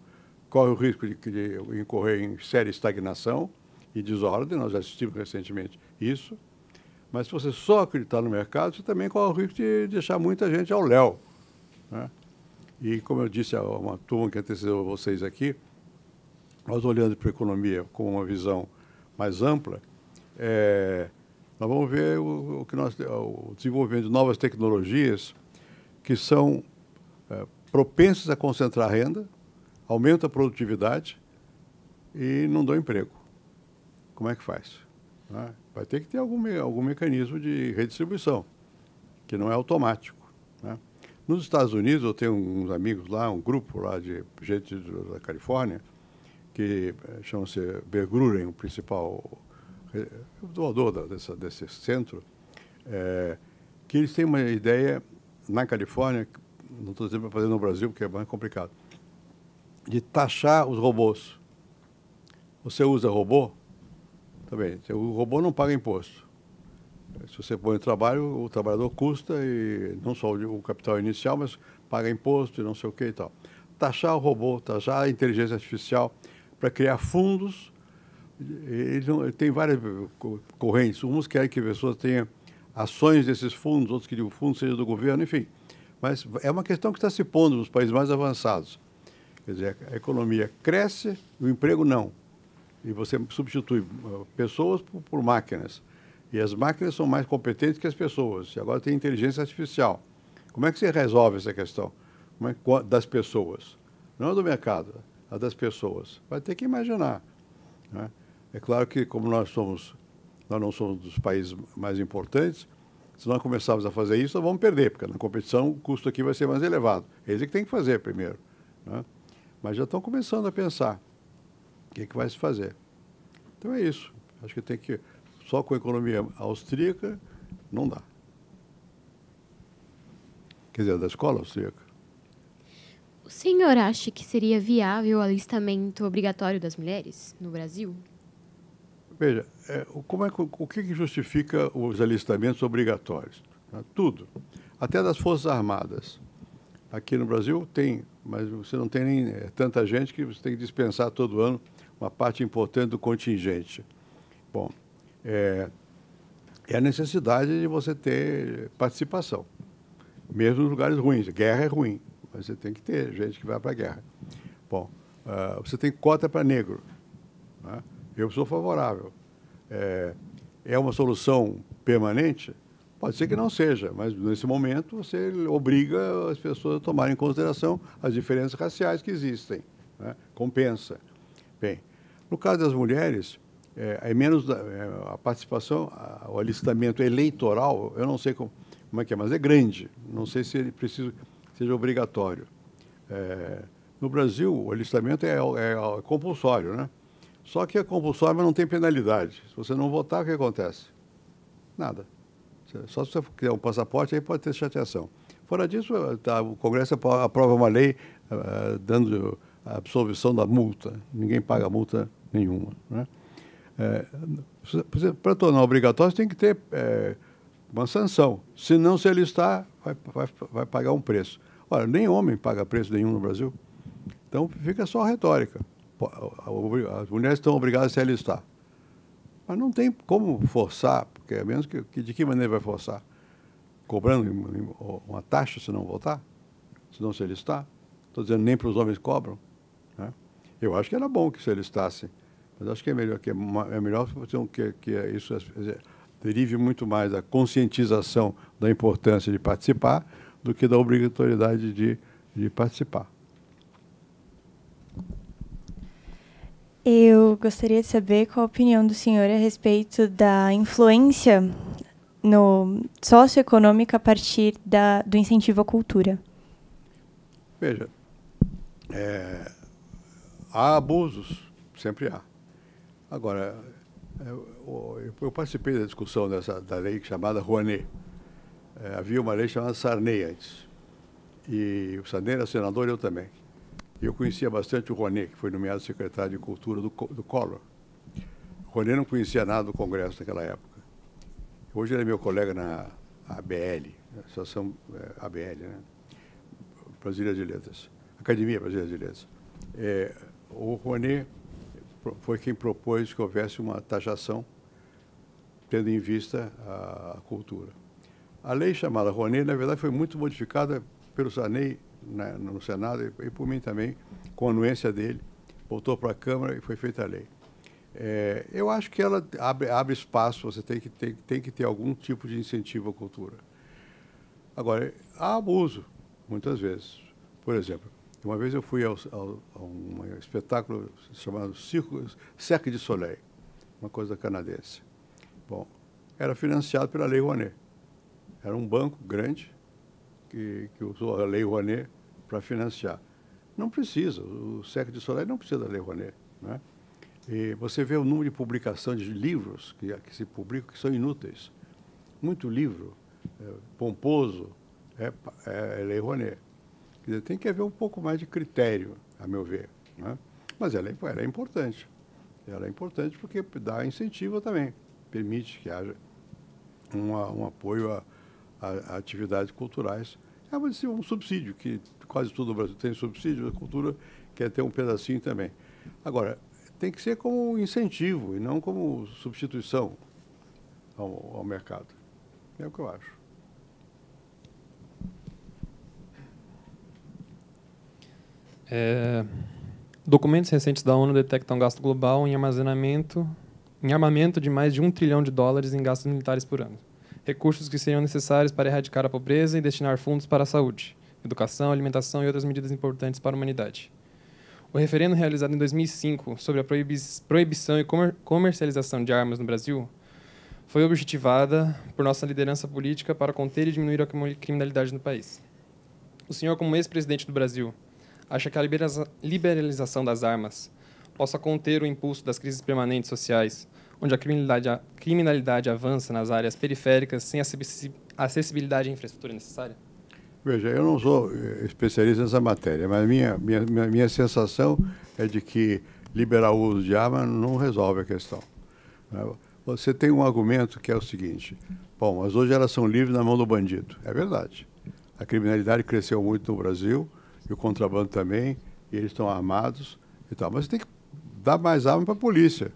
corre o risco de incorrer em séria estagnação e desordem. Nós já assistimos recentemente isso. Mas se você só acreditar no mercado, você também corre o risco de deixar muita gente ao léu. Né? E, como eu disse a uma turma que antecedeu vocês aqui, nós olhando para a economia com uma visão mais ampla, nós vamos ver o desenvolvimento de novas tecnologias que são propensas a concentrar renda, aumenta a produtividade e não dão emprego. Como é que faz? Né? Vai ter que ter algum mecanismo de redistribuição, que não é automático. Né? Nos Estados Unidos, eu tenho uns amigos lá, um grupo lá de gente da Califórnia, que chama-se Berggruen, o principal doador desse centro, que eles têm uma ideia, na Califórnia, não estou dizendo para fazer no Brasil, porque é mais complicado, de taxar os robôs. Você usa robô? Tá bem, o robô não paga imposto. Se você põe o trabalho, o trabalhador custa, e não só o capital inicial, mas paga imposto e não sei o que e tal. Taxar o robô, taxar a inteligência artificial para criar fundos. Tem várias correntes. Uns querem que pessoas tenham ações desses fundos, outros querem que o fundo seja do governo, enfim. Mas é uma questão que está se pondo nos países mais avançados. Quer dizer, a economia cresce, o emprego não. E você substitui pessoas por máquinas. E as máquinas são mais competentes que as pessoas. E agora tem inteligência artificial. Como é que você resolve essa questão? Das pessoas? Não do mercado, a das pessoas. Vai ter que imaginar, né? É claro que, como nós não somos dos países mais importantes, se nós começarmos a fazer isso, nós vamos perder, porque na competição o custo aqui vai ser mais elevado. Eles é que tem que fazer primeiro, né? Mas já estão começando a pensar o que vai se fazer. Então é isso. Acho que tem que... Só com a economia austríaca não dá. Quer dizer, da escola austríaca. O senhor acha que seria viável o alistamento obrigatório das mulheres no Brasil? Veja, o que justifica os alistamentos obrigatórios? Tudo. Até das Forças Armadas. Aqui no Brasil tem, mas você não tem nem tanta gente que você tem que dispensar todo ano uma parte importante do contingente. Bom, é a necessidade de você ter participação, mesmo nos lugares ruins. Guerra é ruim, mas você tem que ter gente que vai para a guerra. Bom, você tem cota para negro, né? Eu sou favorável. É uma solução permanente? Pode ser que não seja, mas nesse momento você obriga as pessoas a tomarem em consideração as diferenças raciais que existem, né? Compensa. Bem, no caso das mulheres, é menos a participação, o alistamento eleitoral, eu não sei como é que é, mas é grande. Não sei se ele seja obrigatório. No Brasil, o alistamento é compulsório, né? Só que é compulsório, mas não tem penalidade. Se você não votar, o que acontece? Nada. Só se você quiser um passaporte, aí pode ter chateação. Fora disso, o Congresso aprova uma lei dando a absolvição da multa. Ninguém paga multa nenhuma, né? Para tornar obrigatório, você tem que ter uma sanção. Se não se alistar, vai pagar um preço. Ora, nem homem paga preço nenhum no Brasil. Então, fica só a retórica. As mulheres estão obrigadas a se alistar. Mas não tem como forçar, porque é menos que de que maneira vai forçar? Cobrando uma taxa se não votar? Se não se alistar? Estou dizendo, nem para os homens cobram, né? Eu acho que era bom que se alistassem, mas acho que é melhor que isso derive muito mais da conscientização da importância de participar do que da obrigatoriedade de participar. Eu gostaria de saber qual a opinião do senhor a respeito da influência socioeconômica a partir do incentivo à cultura. Veja, há abusos, sempre há. Agora, eu participei da discussão da lei chamada Rouanet. Havia uma lei chamada Sarney antes. E o Sarney era senador e eu também. Eu conhecia bastante o Rouanet, que foi nomeado secretário de Cultura do Collor. O Rouanet não conhecia nada do Congresso naquela época. Hoje ele é meu colega na ABL, Associação ABL, né? Brasileira de Letras, Academia Brasileira de Letras. O Rouanet foi quem propôs que houvesse uma taxação, tendo em vista a cultura. A lei chamada Rouanet, na verdade, foi muito modificada pelo Sarney no Senado e por mim também, com a anuência dele, voltou para a Câmara e foi feita a lei. Eu acho que ela abre espaço, você tem que ter algum tipo de incentivo à cultura. Agora, há abuso, muitas vezes. Por exemplo, uma vez eu fui a um espetáculo chamado Cirque du Soleil, uma coisa canadense. Bom, era financiado pela Lei Rouanet. Era um banco grande que usou a Lei Rouanet para financiar. Não precisa, o Cirque du Soleil não precisa da Lei Rouanet, né? E você vê o número de publicação de livros que se publicam que são inúteis. Muito livro pomposo é Lei Rouanet. Quer dizer, tem que haver um pouco mais de critério, a meu ver, né? Mas ela é importante. Ela é importante porque dá incentivo também, permite que haja um apoio a atividades culturais. É um subsídio, que quase todo o Brasil tem subsídio, a cultura quer ter um pedacinho também. Agora, tem que ser como um incentivo e não como substituição ao mercado. É o que eu acho. Documentos recentes da ONU detectam gasto global em armamento de mais de $1 trilhão em gastos militares por ano. Recursos que seriam necessários para erradicar a pobreza e destinar fundos para a saúde, educação, alimentação e outras medidas importantes para a humanidade. O referendo realizado em 2005 sobre a proibição e comercialização de armas no Brasil foi objetivada por nossa liderança política para conter e diminuir a criminalidade no país. O senhor, como ex-presidente do Brasil, acha que a liberalização das armas possa conter o impulso das crises permanentes sociais, onde a criminalidade avança nas áreas periféricas sem acessibilidade à infraestrutura necessária? Veja, eu não sou especialista nessa matéria, mas minha sensação é de que liberar o uso de arma não resolve a questão. Você tem um argumento que é o seguinte: bom, mas hoje elas são livres na mão do bandido. É verdade. A criminalidade cresceu muito no Brasil, e o contrabando também, e eles estão armados e tal. Mas você tem que dar mais arma para a polícia,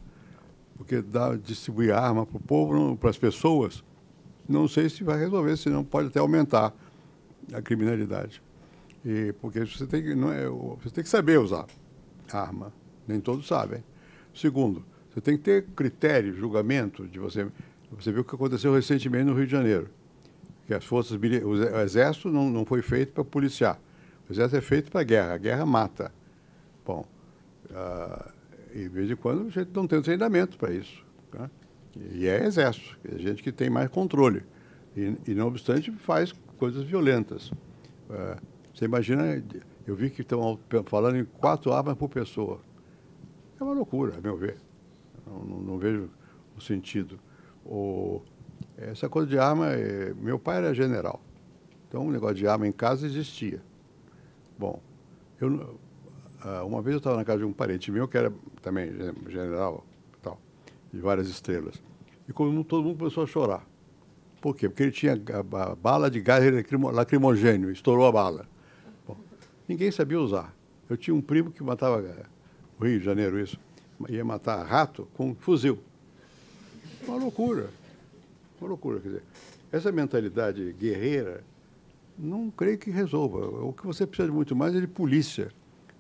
porque distribuir arma para o povo, para as pessoas, não sei se vai resolver, senão pode até aumentar a criminalidade. Porque você tem que saber usar arma, nem todos sabem. Segundo, você tem que ter critério, julgamento de você. Você viu o que aconteceu recentemente no Rio de Janeiro, que as forças o exército não foi feito para policiar. O exército é feito para a guerra mata. Bom, e de vez em quando a gente não tem treinamento para isso, né? E é exército, é gente que tem mais controle. E não obstante, faz coisas violentas. Você imagina, eu vi que estão falando em 4 armas por pessoa. É uma loucura, a meu ver. Não vejo o sentido. Essa coisa de arma, meu pai era general. Então, um negócio de arma em casa existia. Bom, uma vez eu estava na casa de um parente meu, que era também general, tal, de várias estrelas. E todo mundo começou a chorar. Por quê? Porque ele tinha a bala de gás lacrimogênio, estourou a bala. Bom, ninguém sabia usar. Eu tinha um primo que matava, no Rio de Janeiro isso, ia matar rato com fuzil. Uma loucura. Uma loucura, quer dizer. Essa mentalidade guerreira, não creio que resolva. O que você precisa de muito mais é de polícia.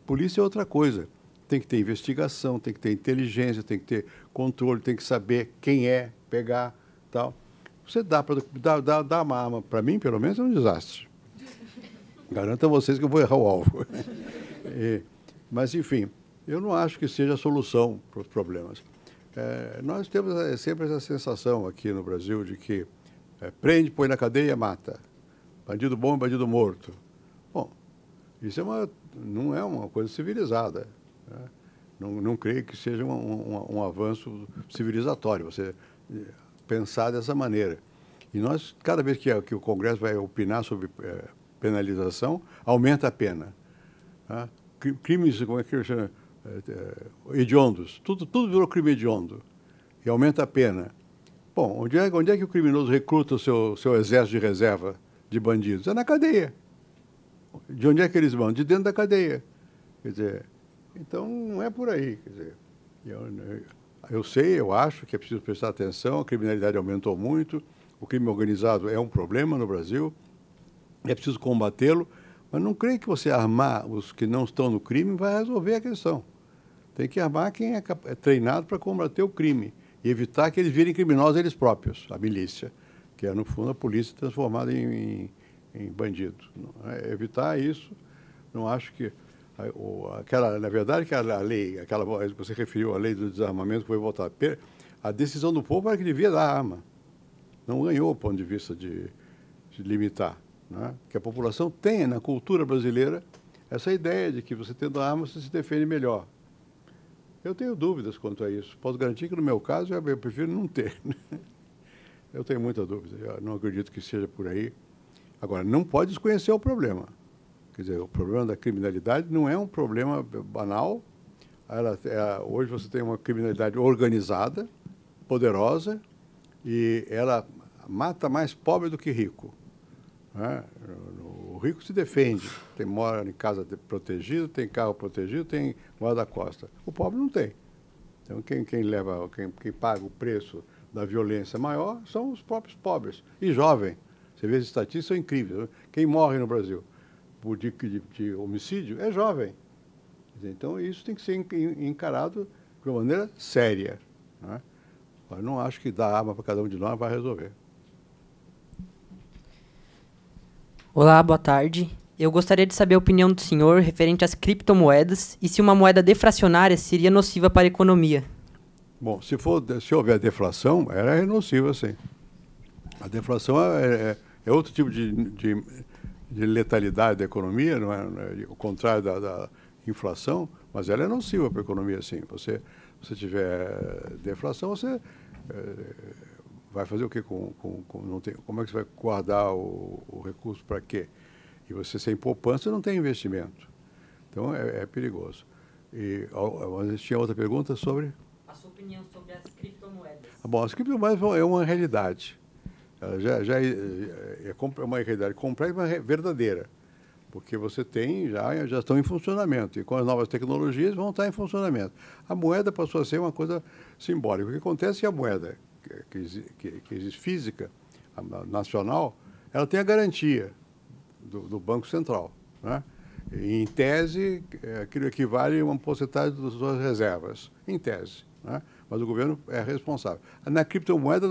Polícia é outra coisa. Tem que ter investigação, tem que ter inteligência, tem que ter controle, tem que saber quem é, pegar, tal. Você dá uma arma, para mim, pelo menos, é um desastre. Garanto a vocês que eu vou errar o alvo. Mas, enfim, eu não acho que seja a solução para os problemas. Nós temos sempre essa sensação aqui no Brasil de que prende, põe na cadeia, mata. Bandido bom e bandido morto. Bom, isso não é uma coisa civilizada, né? Não creio que seja um avanço civilizatório, você pensar dessa maneira. E nós, cada vez que o Congresso vai opinar sobre penalização, aumenta a pena. Tá? Crimes, como é que chama? Hediondos. Tudo virou crime hediondo. E aumenta a pena. Bom, onde é que o criminoso recruta o seu exército de reserva de bandidos? É na cadeia. De onde é que eles vão? De dentro da cadeia. Quer dizer, então não é por aí. Quer dizer, eu acho que é preciso prestar atenção, a criminalidade aumentou muito, o crime organizado é um problema no Brasil, é preciso combatê-lo, mas não creio que você armar os que não estão no crime vai resolver a questão. Tem que armar quem é treinado para combater o crime e evitar que eles virem criminosos eles próprios, a milícia, que é, no fundo, a polícia transformada em bandido. Evitar isso, não acho que... na verdade, que a lei, você referiu à lei do desarmamento que foi votada, a decisão do povo era que devia dar arma. Não ganhou o ponto de vista de limitar. Né? Que a população tenha, na cultura brasileira, essa ideia de que você tendo arma, você se defende melhor. Eu tenho dúvidas quanto a isso. Posso garantir que, no meu caso, eu prefiro não ter. Eu tenho muita dúvida. Eu não acredito que seja por aí. Agora, não pode desconhecer o problema. Quer dizer, o problema da criminalidade não é um problema banal. Hoje você tem uma criminalidade organizada, poderosa, e ela mata mais pobre do que rico. Né? O rico se defende, mora em casa protegido, tem carro protegido, tem guarda-costa. O pobre não tem. Então, quem paga o preço da violência maior são os próprios pobres. E jovem. Você vê as estatísticas, são incríveis. Né? Quem morre no Brasil de homicídio é jovem. Então, isso tem que ser encarado de uma maneira séria. Né? Eu não acho que dar arma para cada um de nós vai resolver. Olá, boa tarde. Eu gostaria de saber a opinião do senhor referente às criptomoedas e se uma moeda deflacionária seria nociva para a economia. Bom, se houver deflação, ela é nociva, sim. A deflação é outro tipo de letalidade da economia, não é o contrário da inflação, mas ela é nociva para a economia, sim. Se você tiver deflação, você vai fazer o quê? Como é que você vai guardar o recurso para quê? E você sem poupança não tem investimento. Então é perigoso. Mas tinha outra pergunta sobre? A sua opinião sobre as criptomoedas. Bom, as criptomoedas é uma realidade. Ela já é uma realidade complexa, mas verdadeira. Porque você tem, já estão em funcionamento. E com as novas tecnologias vão estar em funcionamento. A moeda passou a ser uma coisa simbólica. O que acontece é que a moeda que existe física, a nacional, ela tem a garantia do Banco Central. Né? E, em tese, aquilo equivale a uma porcentagem das suas reservas. Em tese. Né? Mas o governo é responsável. Na criptomoeda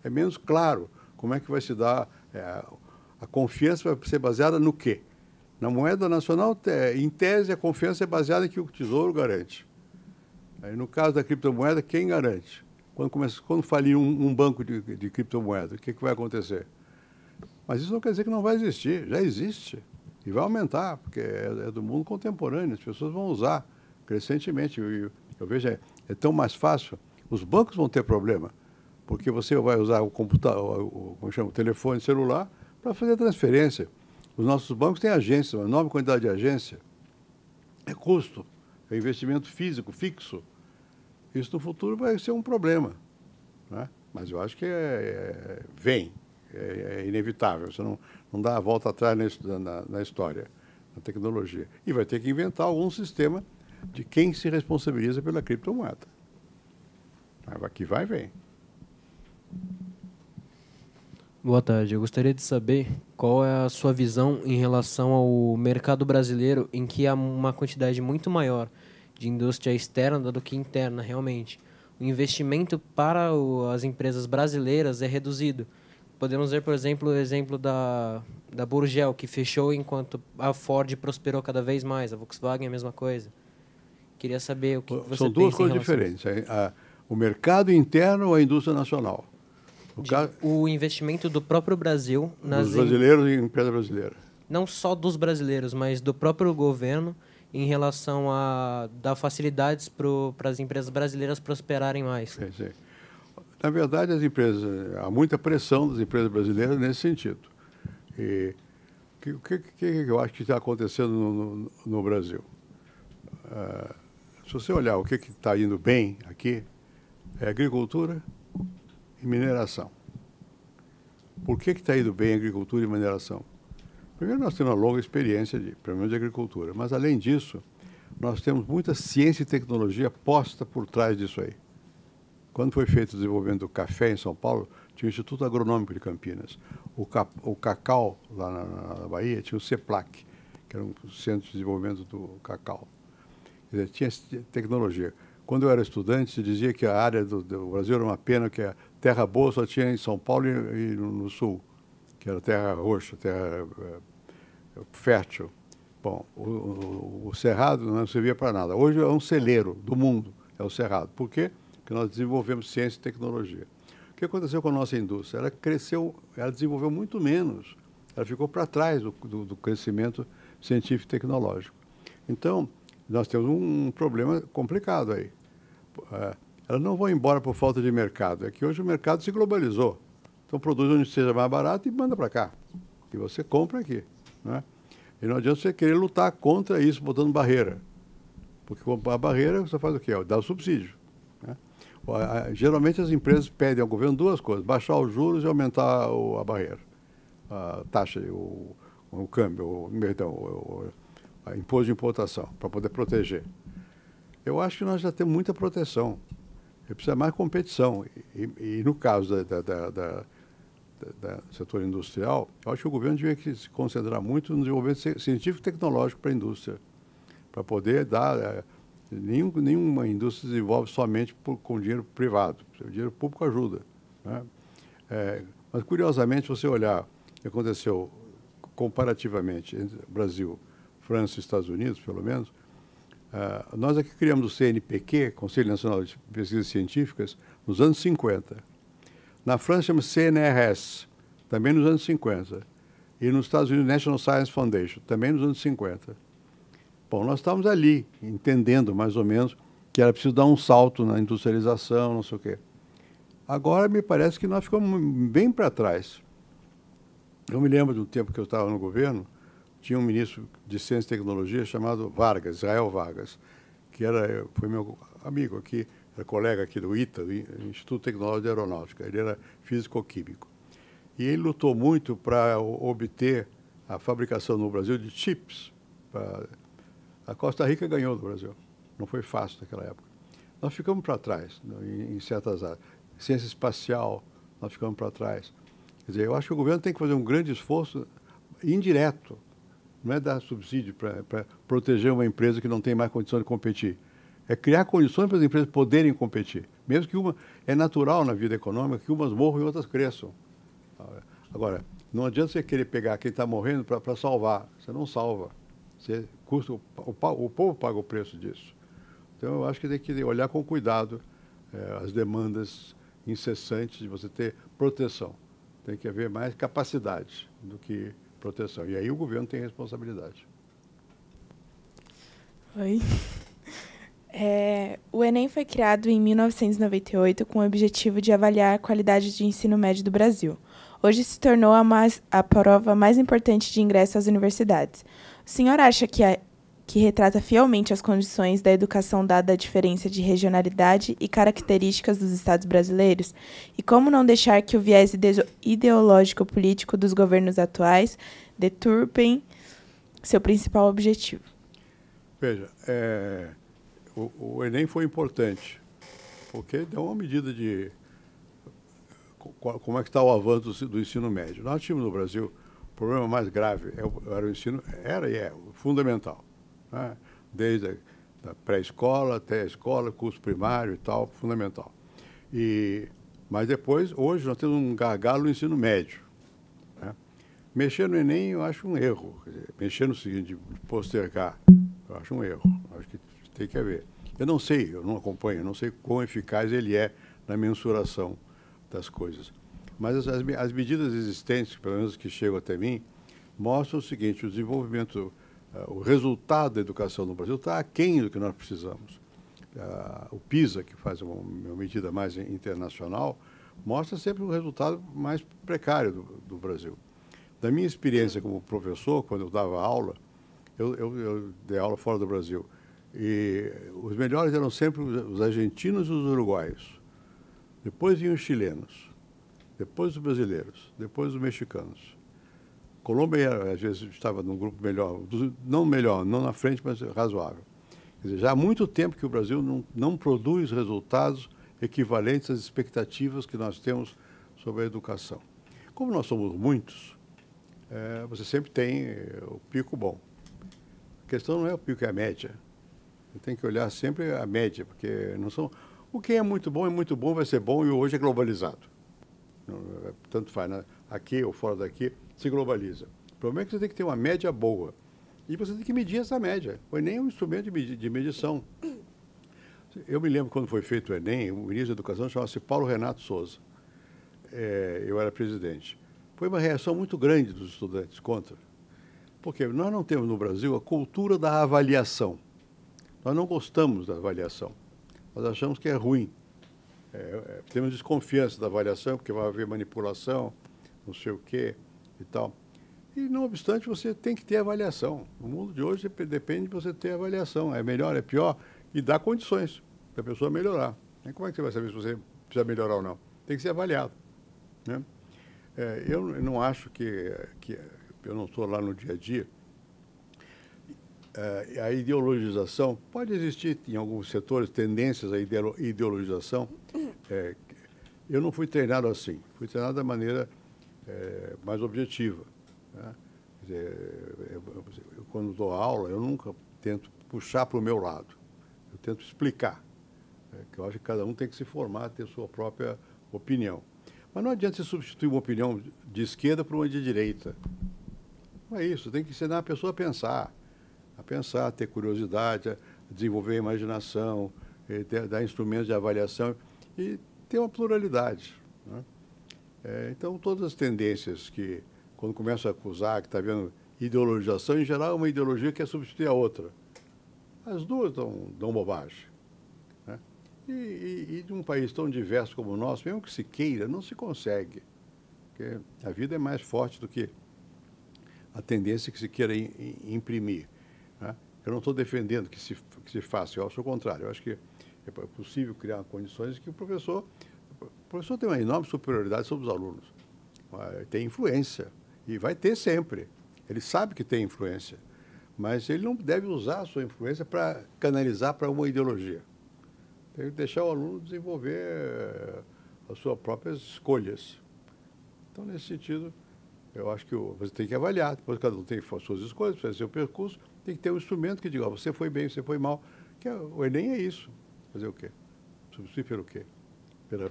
é menos claro como é que vai se dar. A confiança vai ser baseada no quê? Na moeda nacional, em tese, a confiança é baseada em que o Tesouro garante. Aí, no caso da criptomoeda, quem garante? Quando falir um banco de criptomoeda, o que vai acontecer? Mas isso não quer dizer que não vai existir. Já existe. E vai aumentar, porque é do mundo contemporâneo. As pessoas vão usar crescentemente. Eu vejo, é tão mais fácil. Os bancos vão ter problema, porque você vai usar o computador, o telefone celular para fazer a transferência. Os nossos bancos têm agências, uma enorme quantidade de agência. É custo, é investimento físico, fixo. Isso no futuro vai ser um problema. Né? Mas eu acho que vem, é inevitável. Você não dá a volta atrás na história, na tecnologia. E vai ter que inventar algum sistema de quem se responsabiliza pela criptomoeda. Aqui vai e vem. Boa tarde. Eu gostaria de saber qual é a sua visão em relação ao mercado brasileiro, em que há uma quantidade muito maior de indústria externa do que interna, realmente. O investimento para as empresas brasileiras é reduzido. Podemos ver, por exemplo, o exemplo da Burgel, que fechou enquanto a Ford prosperou cada vez mais. A Volkswagen é a mesma coisa. Queria saber o que você pensa. São duas coisas diferentes. O mercado interno ou a indústria nacional? O investimento do próprio Brasil dos brasileiros e empresa brasileira. Não só dos brasileiros, mas do próprio governo em relação a dar facilidades para as empresas brasileiras prosperarem mais. Sim. Na verdade, há muita pressão das empresas brasileiras nesse sentido. E o que eu acho que está acontecendo no Brasil? Se você olhar o que está indo bem aqui, é agricultura e mineração. Por que está indo bem a agricultura e mineração? Primeiro, nós temos uma longa experiência, pelo menos de agricultura, mas, além disso, nós temos muita ciência e tecnologia posta por trás disso aí. Quando foi feito o desenvolvimento do café em São Paulo, tinha o Instituto Agronômico de Campinas. O cacau, lá na Bahia, tinha o CEPLAC, que era um centro de desenvolvimento do cacau. Quer dizer, tinha tecnologia. Quando eu era estudante, se dizia que a área do Brasil era uma pena, que a terra boa só tinha em São Paulo e no sul, que era terra roxa, terra fértil. Bom, o Cerrado não servia para nada. Hoje é um celeiro do mundo, é o Cerrado. Por quê? Porque nós desenvolvemos ciência e tecnologia. O que aconteceu com a nossa indústria? Ela cresceu, ela desenvolveu muito menos. Ela ficou para trás do crescimento científico e tecnológico. Então, nós temos um problema complicado aí. Elas não vão embora por falta de mercado. É que hoje o mercado se globalizou. Então, produz onde seja mais barato e manda para cá. E você compra aqui. Né? E não adianta você querer lutar contra isso, botando barreira. Porque com a barreira você faz o quê? Dá o subsídio. Né? Geralmente as empresas pedem ao governo duas coisas: baixar os juros e aumentar a barreira. A taxa, o câmbio, o imposto de importação, para poder proteger. Eu acho que nós já temos muita proteção. Precisa mais competição. E no caso do setor industrial, eu acho que o governo devia se concentrar muito no desenvolvimento científico e tecnológico para a indústria, para poder dar... Nenhuma indústria se desenvolve somente com dinheiro privado. O dinheiro público ajuda. Né? Mas, curiosamente, se você olhar o que aconteceu comparativamente entre Brasil, França e Estados Unidos, pelo menos, nós aqui criamos o CNPq, Conselho Nacional de Pesquisas Científicas, nos anos 50. Na França chama CNRS, também nos anos 50. E nos Estados Unidos, National Science Foundation, também nos anos 50. Bom, nós estávamos ali, entendendo mais ou menos que era preciso dar um salto na industrialização, não sei o quê. Agora, me parece que nós ficamos bem para trás. Eu me lembro de um tempo que eu estava no governo, tinha um ministro de Ciência e Tecnologia chamado Vargas, Israel Vargas, que foi meu amigo aqui, era colega aqui do ITA, do Instituto Tecnológico de Aeronáutica. Ele era físico-químico. E ele lutou muito para obter a fabricação no Brasil de chips. A Costa Rica ganhou do Brasil. Não foi fácil naquela época. Nós ficamos para trás em certas áreas. Ciência espacial, nós ficamos para trás. Quer dizer, eu acho que o governo tem que fazer um grande esforço indireto. Não é dar subsídio para proteger uma empresa que não tem mais condição de competir. É criar condições para as empresas poderem competir. Mesmo que é natural na vida econômica que umas morram e outras cresçam. Agora, não adianta você querer pegar quem está morrendo para salvar. Você não salva. O povo paga o preço disso. Então, eu acho que tem que olhar com cuidado as demandas incessantes de você ter proteção. Tem que haver mais capacidade do que proteção. E aí o governo tem responsabilidade. Oi. O Enem foi criado em 1998 com o objetivo de avaliar a qualidade de ensino médio do Brasil. Hoje se tornou a prova mais importante de ingresso às universidades. O senhor acha que retrata fielmente as condições da educação dada a diferença de regionalidade e características dos estados brasileiros? E como não deixar que o viés ideológico-político dos governos atuais deturpem seu principal objetivo? Veja, o Enem foi importante, porque deu uma medida de como é que está o avanço do ensino médio. Nós tínhamos no Brasil, o problema mais grave era o ensino, fundamental. Né? Desde a pré-escola até a escola, curso primário e tal, fundamental. Mas depois, hoje, nós temos um gargalo no ensino médio. Né? Mexer no Enem, eu acho um erro. Quer dizer, mexer no seguinte, de postergar, eu acho um erro. Acho que tem que haver. Eu não sei, eu não acompanho, eu não sei quão eficaz ele é na mensuração das coisas. Mas as medidas existentes, pelo menos que chegam até mim, mostram o seguinte: o desenvolvimento, o resultado da educação no Brasil está aquém do que nós precisamos. O PISA, que faz uma medida mais internacional, mostra sempre um resultado mais precário do Brasil. Da minha experiência como professor, quando eu dava aula, eu dei aula fora do Brasil, e os melhores eram sempre os argentinos e os uruguaios. Depois vinham os chilenos, depois os brasileiros, depois os mexicanos. Colômbia, às vezes, estava num grupo melhor, não na frente, mas razoável. Quer dizer, já há muito tempo que o Brasil não produz resultados equivalentes às expectativas que nós temos sobre a educação. Como nós somos muitos, você sempre tem o pico bom. A questão não é o pico, é a média. Você tem que olhar sempre a média, porque não são... O que é muito bom, vai ser bom, e hoje é globalizado. Tanto faz, né? Aqui ou fora daqui, se globaliza. O problema é que você tem que ter uma média boa. E você tem que medir essa média. O Enem é um instrumento de medição. Eu me lembro quando foi feito o Enem, o ministro da Educação chamava-se Paulo Renato Souza. Eu era presidente. Foi uma reação muito grande dos estudantes contra. Porque nós não temos no Brasil a cultura da avaliação. Nós não gostamos da avaliação. Nós achamos que é ruim. Temos desconfiança da avaliação, porque vai haver manipulação, não sei o quê e tal. E, não obstante, você tem que ter avaliação. No mundo de hoje depende de você ter avaliação. É melhor, é pior, e dá condições para a pessoa melhorar. E como é que você vai saber se você precisa melhorar ou não? Tem que ser avaliado, né? Eu não acho que eu não estou lá no dia a dia. A ideologização pode existir em alguns setores, tendências à ideologização. Eu não fui treinado assim. Fui treinado da maneira mais objetiva, né? Quer dizer, eu, quando dou aula, eu nunca tento puxar para o meu lado. Eu tento explicar. Que eu acho que cada um tem que se formar, ter sua própria opinião. Mas não adianta você substituir uma opinião de esquerda por uma de direita. Não é isso. Tem que ensinar a pessoa a pensar, a ter curiosidade, a desenvolver a imaginação, dar instrumentos de avaliação e ter uma pluralidade, né? Então, todas as tendências que, quando começam a acusar, que está havendo ideologização, em geral é uma ideologia que quer substituir a outra. As duas dão bobagem, né? E de um país tão diverso como o nosso, mesmo que se queira, não se consegue. Porque a vida é mais forte do que a tendência que se queira imprimir, né? Eu não estou defendendo que se faça, eu acho o contrário. Eu acho que é possível criar condições que o professor tem uma enorme superioridade sobre os alunos. Tem influência, e vai ter sempre. Ele sabe que tem influência, mas ele não deve usar a sua influência para canalizar para uma ideologia. Tem que deixar o aluno desenvolver as suas próprias escolhas. Então, nesse sentido, eu acho que você tem que avaliar. Depois, cada um tem as suas escolhas, fazer seu percurso, tem que ter um instrumento que diga, você foi bem, você foi mal. O Enem é isso. Fazer o quê? Substituir pelo quê?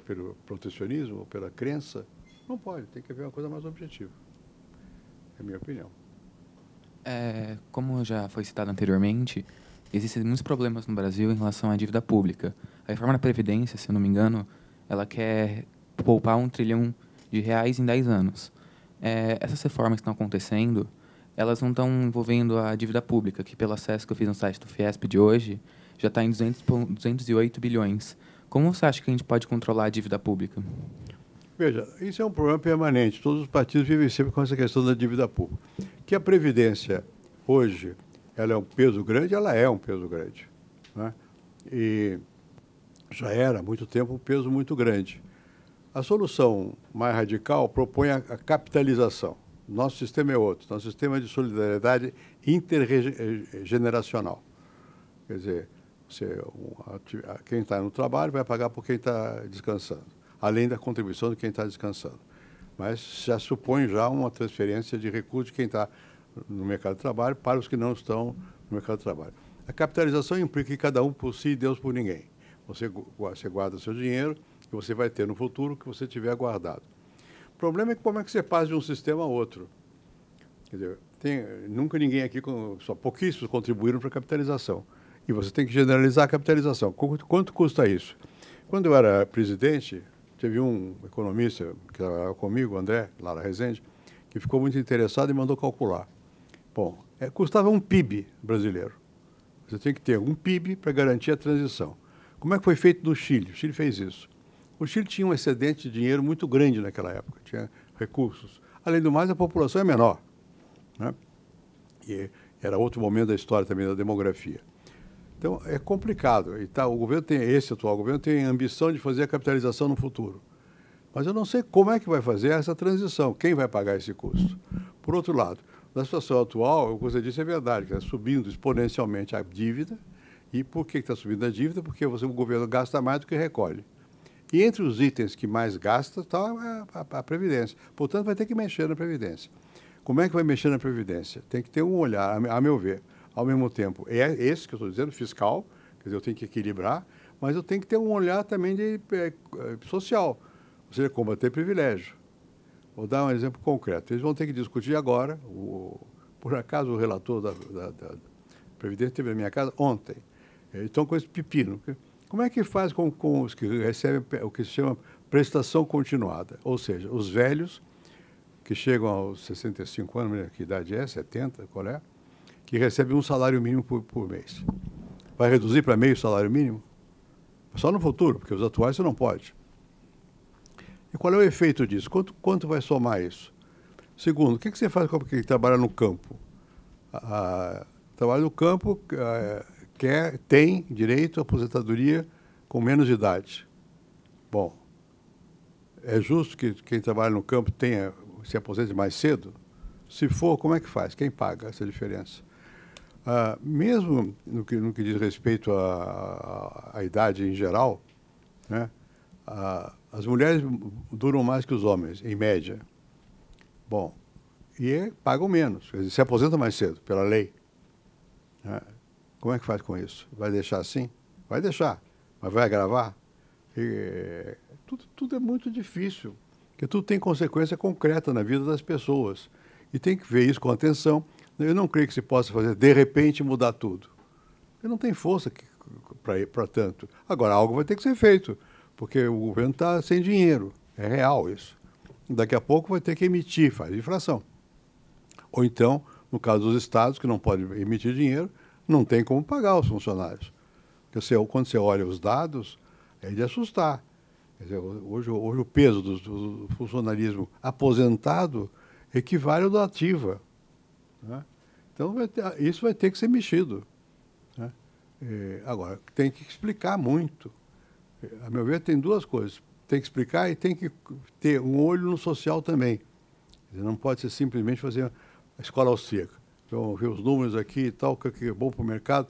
Pelo protecionismo, ou pela crença? Não pode, tem que haver uma coisa mais objetiva. É a minha opinião. Como já foi citado anteriormente, existem muitos problemas no Brasil em relação à dívida pública. A reforma da Previdência, se eu não me engano, ela quer poupar R$1 trilhão em 10 anos. Essas reformas que estão acontecendo, elas não estão envolvendo a dívida pública, que pelo acesso que eu fiz no site do Fiesp de hoje, já está em 208 bilhões. Como você acha que a gente pode controlar a dívida pública? Veja, isso é um problema permanente. Todos os partidos vivem sempre com essa questão da dívida pública. Que a Previdência, hoje, ela é um peso grande, ela é um peso grande, né? E já era, há muito tempo, um peso muito grande. A solução mais radical propõe a capitalização. Nosso sistema é outro. Nosso sistema é de solidariedade intergeneracional. Quer dizer, quem está no trabalho vai pagar por quem está descansando, além da contribuição de quem está descansando. Mas já supõe uma transferência de recursos de quem está no mercado de trabalho para os que não estão no mercado de trabalho. A capitalização implica que cada um por si e Deus por ninguém. Você guarda seu dinheiro que você vai ter no futuro que você tiver guardado. O problema é como é que você passa de um sistema a outro. Quer dizer, nunca ninguém aqui, só pouquíssimos contribuíram para a capitalização. E você tem que generalizar a capitalização. Quanto custa isso? Quando eu era presidente, teve um economista que trabalhava comigo, André Lara Rezende, que ficou muito interessado e mandou calcular. Bom, custava um PIB brasileiro. Você tem que ter um PIB para garantir a transição. Como é que foi feito no Chile? O Chile fez isso. O Chile tinha um excedente de dinheiro muito grande naquela época, tinha recursos. Além do mais, a população é menor, né? E era outro momento da história também da demografia. Então, é complicado. E o governo esse atual governo tem a ambição de fazer a capitalização no futuro. Mas eu não sei como é que vai fazer essa transição, quem vai pagar esse custo. Por outro lado, na situação atual, o que você disse é verdade, que está subindo exponencialmente a dívida. E por que está subindo a dívida? Porque o governo gasta mais do que recolhe. E entre os itens que mais gasta está a Previdência. Portanto, vai ter que mexer na Previdência. Como é que vai mexer na Previdência? Tem que ter um olhar, a meu ver, ao mesmo tempo. É esse que eu estou dizendo, fiscal, quer dizer, eu tenho que equilibrar, mas eu tenho que ter um olhar também social, ou seja, combater privilégio. Vou dar um exemplo concreto. Eles vão ter que discutir agora, por acaso o relator da Previdência esteve na minha casa ontem. Eles estão com esse pepino. Como é que faz com os que recebem o que se chama prestação continuada? Ou seja, os velhos que chegam aos 65 anos, que idade é? 70, qual é? Que recebem um salário mínimo por mês. Vai reduzir para meio salário mínimo? Só no futuro, porque os atuais você não pode. E qual é o efeito disso? Quanto vai somar isso? Segundo, o que você faz com quem trabalha no campo? Trabalha no campo, tem direito à aposentadoria com menos de idade. Bom, é justo que quem trabalha no campo se aposente mais cedo? Se for, como é que faz? Quem paga essa diferença? Mesmo no que diz respeito à idade em geral, né, as mulheres duram mais que os homens, em média. Bom, e pagam menos, quer dizer, se aposentam mais cedo, pela lei. Né? Como é que faz com isso? Vai deixar assim? Vai deixar, mas vai agravar? Tudo é muito difícil, porque tudo tem consequência concreta na vida das pessoas. E tem que ver isso com atenção. Eu não creio que se possa fazer, de repente, mudar tudo. Porque não tem força para tanto. Agora, algo vai ter que ser feito, porque o governo está sem dinheiro. É real isso. Daqui a pouco vai ter que emitir, faz inflação. Ou então, no caso dos estados, que não podem emitir dinheiro, não tem como pagar os funcionários. Porque quando você olha os dados, é de assustar. Quer dizer, hoje o peso do funcionalismo aposentado equivale ao da ativa. Né? Então, isso vai ter que ser mexido. Né? Agora, tem que explicar muito. A meu ver, tem duas coisas. Tem que explicar e tem que ter um olho no social também. Não pode ser simplesmente fazer a escola austríaca. Então, ver os números aqui e tal, o que é bom para o mercado.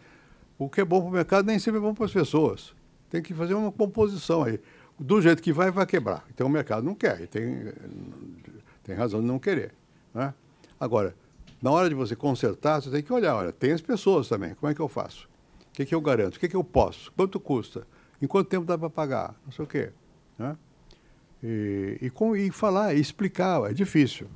O que é bom para o mercado nem sempre é bom para as pessoas. Tem que fazer uma composição aí. Do jeito que vai quebrar. Então, o mercado não quer. E tem razão de não querer. Né? Agora, na hora de você consertar, você tem que olhar. Olha, tem as pessoas também. Como é que eu faço? O que eu garanto? O que eu posso? Quanto custa? Em quanto tempo dá para pagar? Não sei o quê. Né? E falar, e explicar, é difícil.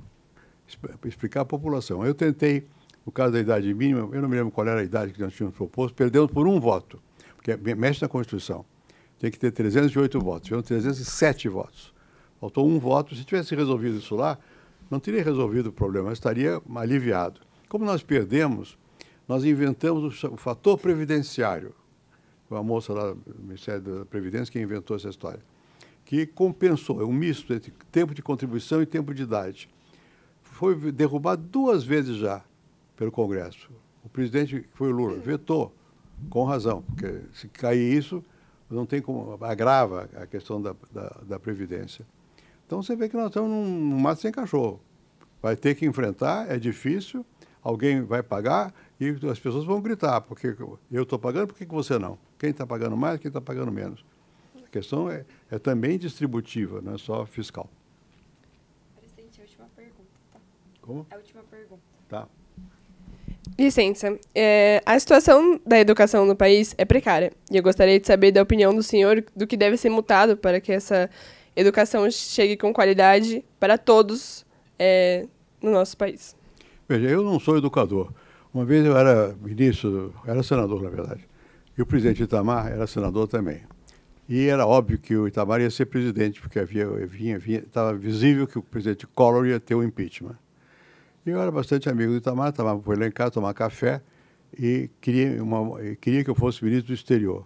Explicar à população. Eu tentei, no caso da idade mínima, eu não me lembro qual era a idade que nós tínhamos proposto, perdemos por um voto, porque mexe na Constituição. Tem que ter 308 votos, tivemos 307 votos. Faltou um voto. Se tivesse resolvido isso lá, não teria resolvido o problema, estaria aliviado. Como nós perdemos, nós inventamos o fator previdenciário. Foi a moça lá do Ministério da Previdência que inventou essa história, que compensou, é um misto entre tempo de contribuição e tempo de idade. Foi derrubado 2 vezes já pelo Congresso. O presidente, que foi o Lula, vetou, com razão, porque se cair isso, não tem como, agrava a questão da Previdência. Então você vê que nós estamos num mato sem cachorro. Vai ter que enfrentar, é difícil, alguém vai pagar e as pessoas vão gritar, porque eu estou pagando, por que você não? Quem está pagando mais, quem está pagando menos? A questão é também distributiva, não é só fiscal. Presidente, a última pergunta, tá? Como? A última pergunta. Tá. Licença, a situação da educação no país é precária e eu gostaria de saber da opinião do senhor do que deve ser mudado para que essa educação chegue com qualidade para todos no nosso país. Veja, eu não sou educador. Uma vez eu era ministro, era senador, na verdade, e o presidente Itamar era senador também. E era óbvio que o Itamar ia ser presidente, porque estava visível que o presidente Collor ia ter o impeachment. E eu era bastante amigo do Itamar foi lá em casa tomar café e queria que eu fosse ministro do exterior.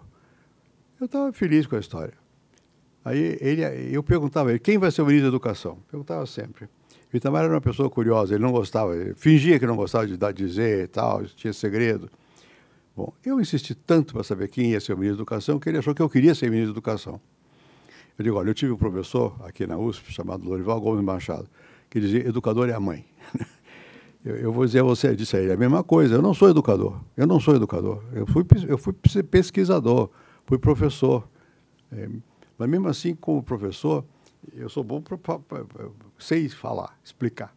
Eu estava feliz com a história. Aí eu perguntava a ele, quem vai ser o ministro da Educação? Perguntava sempre. O Itamar era uma pessoa curiosa, ele não gostava, ele fingia que não gostava de dizer e tal, tinha segredo. Bom, eu insisti tanto para saber quem ia ser o ministro da Educação, que ele achou que eu queria ser ministro da Educação. Eu digo, olha, eu tive um professor aqui na USP, chamado Lorival Gomes Machado, que dizia, educador é a mãe. Eu vou dizer a você, disse a ele, a mesma coisa, eu não sou educador, eu fui pesquisador, fui professor. Mas mesmo assim, como professor, eu sou bom sei falar, explicar.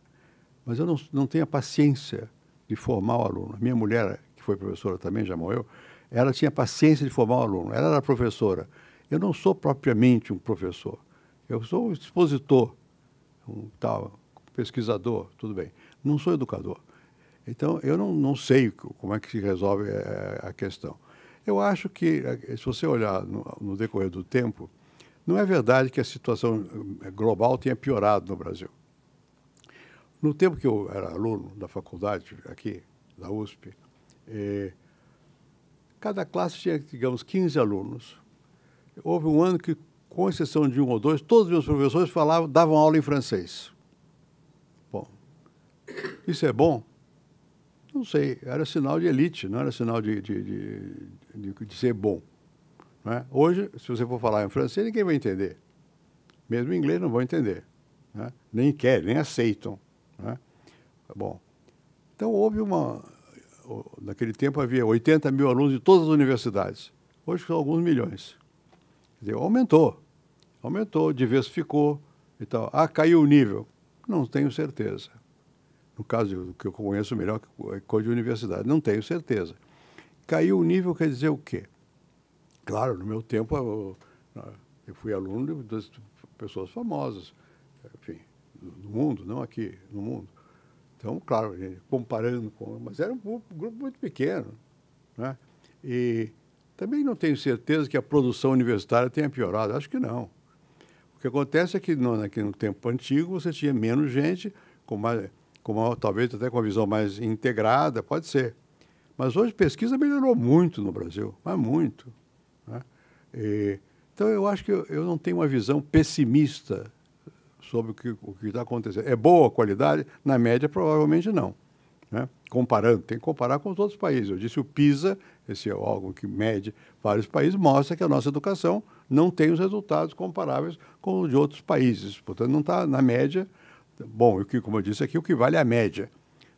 Mas eu não tenho a paciência de formar o aluno. A minha mulher, que foi professora também, já morreu, ela tinha paciência de formar o aluno. Ela era professora. Eu não sou propriamente um professor. Eu sou um expositor, pesquisador, tudo bem. Não sou educador. Então, eu não sei como é que se resolve a questão. Eu acho que, se você olhar no decorrer do tempo, não é verdade que a situação global tenha piorado no Brasil. No tempo que eu era aluno da faculdade aqui, da USP, cada classe tinha, digamos, 15 alunos. Houve um ano que, com exceção de 1 ou 2, todos os meus professores davam aula em francês. Bom, Isso é bom? Não sei. Era sinal de elite, não era sinal de ser bom. Não é? Hoje, se você for falar em francês, ninguém vai entender. Mesmo em inglês não vão entender. Né? Nem querem, nem aceitam. Né? Bom, então houve naquele tempo havia 80 mil alunos de todas as universidades. Hoje são alguns milhões. Quer dizer, aumentou, diversificou e tal. Caiu o nível? Não tenho certeza. No caso do que eu conheço melhor, que é coisa de universidade, não tenho certeza. Caiu o nível quer dizer o quê? Claro, no meu tempo eu fui aluno das pessoas famosas, enfim, no mundo, não aqui, no mundo. Então, claro, comparando mas era um grupo muito pequeno, né? E também não tenho certeza que a produção universitária tenha piorado, acho que não. O que acontece é que no tempo antigo você tinha menos gente, talvez até com a visão mais integrada, pode ser. Mas hoje a pesquisa melhorou muito no Brasil, mas muito. Né? Então eu acho que eu não tenho uma visão pessimista sobre o que está acontecendo. É boa a qualidade? Na média, provavelmente não. Né? Comparando, tem que comparar com os outros países. Eu disse o PISA, esse é algo que mede vários países, mostra que a nossa educação não tem os resultados comparáveis com os de outros países. Portanto, não está na média. Bom, como eu disse aqui, o que vale é a média.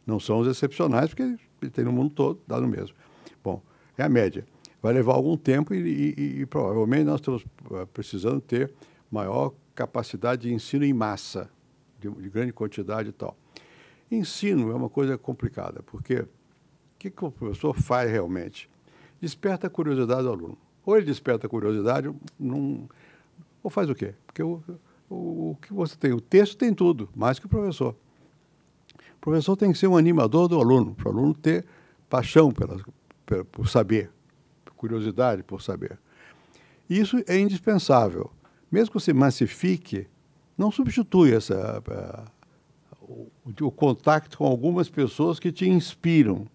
Não são os excepcionais, porque tem no mundo todo, dá no mesmo. Bom, é a média. Vai levar algum tempo e provavelmente nós estamos precisando ter maior capacidade de ensino em massa, de grande quantidade e tal. Ensino é uma coisa complicada, porque o que o professor faz realmente? Desperta a curiosidade do aluno. Ou ele desperta a curiosidade, ou faz o quê? Porque o que você tem, o texto tem tudo, mais que o professor. O professor tem que ser um animador do aluno, para o aluno ter paixão por saber, curiosidade por saber. Isso é indispensável. Mesmo que você massifique, não substitui o contato com algumas pessoas que te inspiram.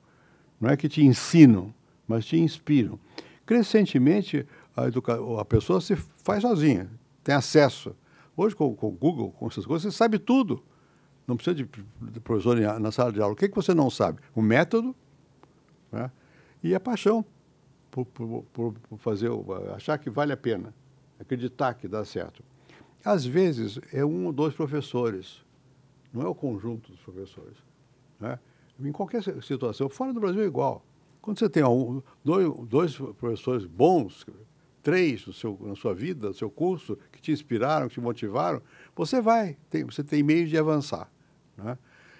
Não é que te ensinam, mas te inspiram. Crescentemente, a pessoa se faz sozinha, tem acesso. Hoje, com o Google, com essas coisas, você sabe tudo. Não precisa de professor na sala de aula. O que você não sabe? O método, né? E a paixão por achar que vale a pena, acreditar que dá certo. Às vezes, é um ou dois professores, não é o conjunto dos professores. Né? Em qualquer situação, fora do Brasil é igual. Quando você tem dois professores bons, 3 na sua vida, no seu curso, que te inspiraram, que te motivaram, você tem meios de avançar. Né?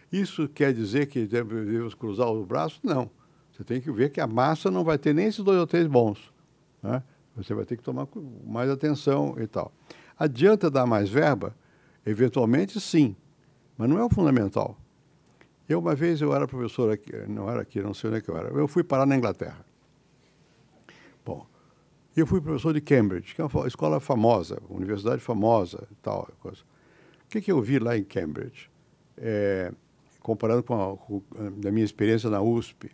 Isso quer dizer que devemos cruzar os braços? Não. Você tem que ver que a massa não vai ter nem esses 2 ou 3 bons. Né? Você vai ter que tomar mais atenção e tal. Adianta dar mais verba? Eventualmente, sim. Mas não é o fundamental. Uma vez eu era professor aqui, não sei onde é que eu era. Eu fui parar na Inglaterra. Bom, eu fui professor de Cambridge, que é uma escola famosa, universidade famosa e tal. Coisa. O que eu vi lá em Cambridge? Comparando com a minha experiência na USP,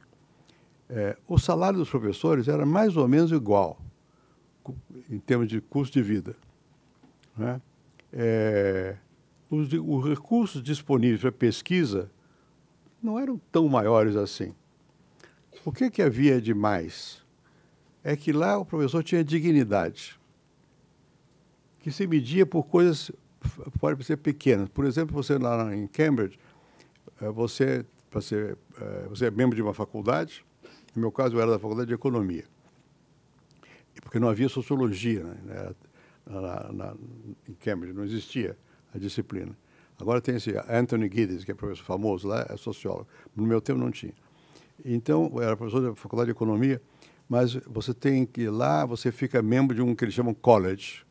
o salário dos professores era mais ou menos igual, em termos de custo de vida. Né? Os recursos disponíveis para pesquisa não eram tão maiores assim. O que havia de mais? É que lá o professor tinha dignidade, que se media por coisas, pode ser pequenas. Por exemplo, você lá em Cambridge, você é membro de uma faculdade, no meu caso eu era da Faculdade de Economia, porque não havia sociologia, né? Em Cambridge, não existia a disciplina. Agora tem esse Anthony Giddens, que é professor famoso lá, é sociólogo. No meu tempo não tinha. Então, eu era professor da Faculdade de Economia, mas você tem que ir lá, você fica membro de um que eles chamam college.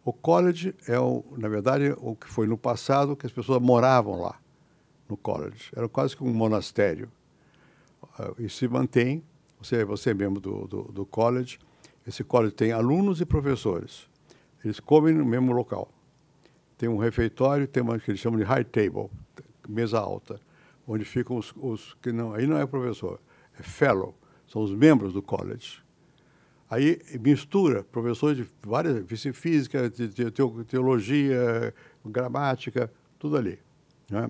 O college é, na verdade, o que foi no passado que as pessoas moravam lá, no college. Era quase que um monastério. E se mantém, você é membro do college. Esse college tem alunos e professores. Eles comem no mesmo local. Tem um refeitório, tem uma que eles chamam de high table, mesa alta, onde ficam os que não, aí não é professor, é fellow, são os membros do college. Aí mistura professores de várias, física, teologia, gramática, tudo ali. né?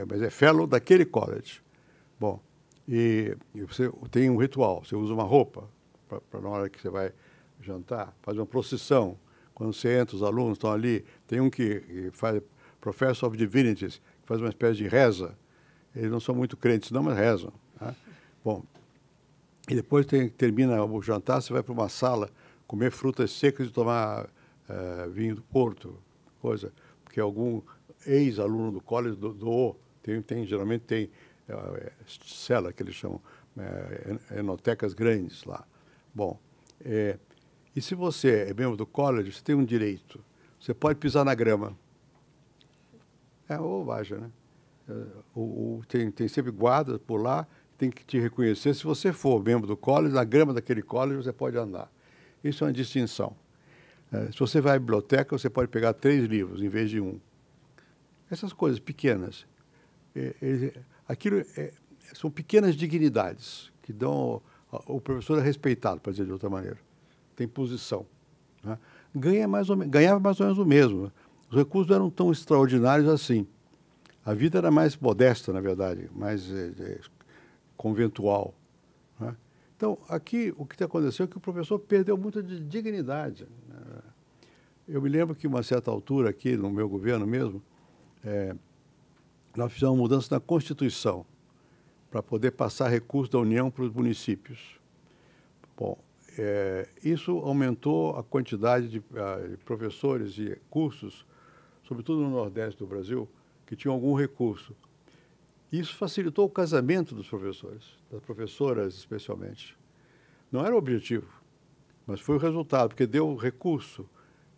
Mas é fellow daquele college. Bom, e você tem um ritual, você usa uma roupa para na hora que você vai jantar, faz uma procissão. Quando você entra, os alunos estão ali, tem um que faz Professor of Divinities, que faz uma espécie de reza. Eles não são muito crentes não, mas rezam. Tá? Bom, e depois termina o jantar, você vai para uma sala comer frutas secas e tomar vinho do Porto, coisa, porque algum ex-aluno do college doou, geralmente tem cela, que eles chamam, enotecas grandes lá. Bom, e se você é membro do college, você tem um direito, você pode pisar na grama. É uma bobagem, né? Tem sempre guardas por lá, tem que te reconhecer. Se você for membro do college, na grama daquele college você pode andar. Isso é uma distinção. Se você vai à biblioteca, você pode pegar 3 livros em vez de 1. Essas coisas pequenas. Aquilo são pequenas dignidades que dão... O professor é respeitado, para dizer de outra maneira. Tem posição. Né? Ganhava mais ou menos o mesmo. Os recursos não eram tão extraordinários assim. A vida era mais modesta, na verdade, mais conventual. Né? Então, aqui, o que aconteceu é que o professor perdeu muito de dignidade. Eu me lembro que, uma certa altura, aqui no meu governo mesmo, nós fizemos uma mudança na Constituição para poder passar recursos da União para os municípios. Bom, isso aumentou a quantidade de professores e cursos, sobretudo no Nordeste do Brasil, que tinham algum recurso. Isso facilitou o casamento dos professores, das professoras especialmente. Não era o objetivo, mas foi o resultado, porque deu recurso,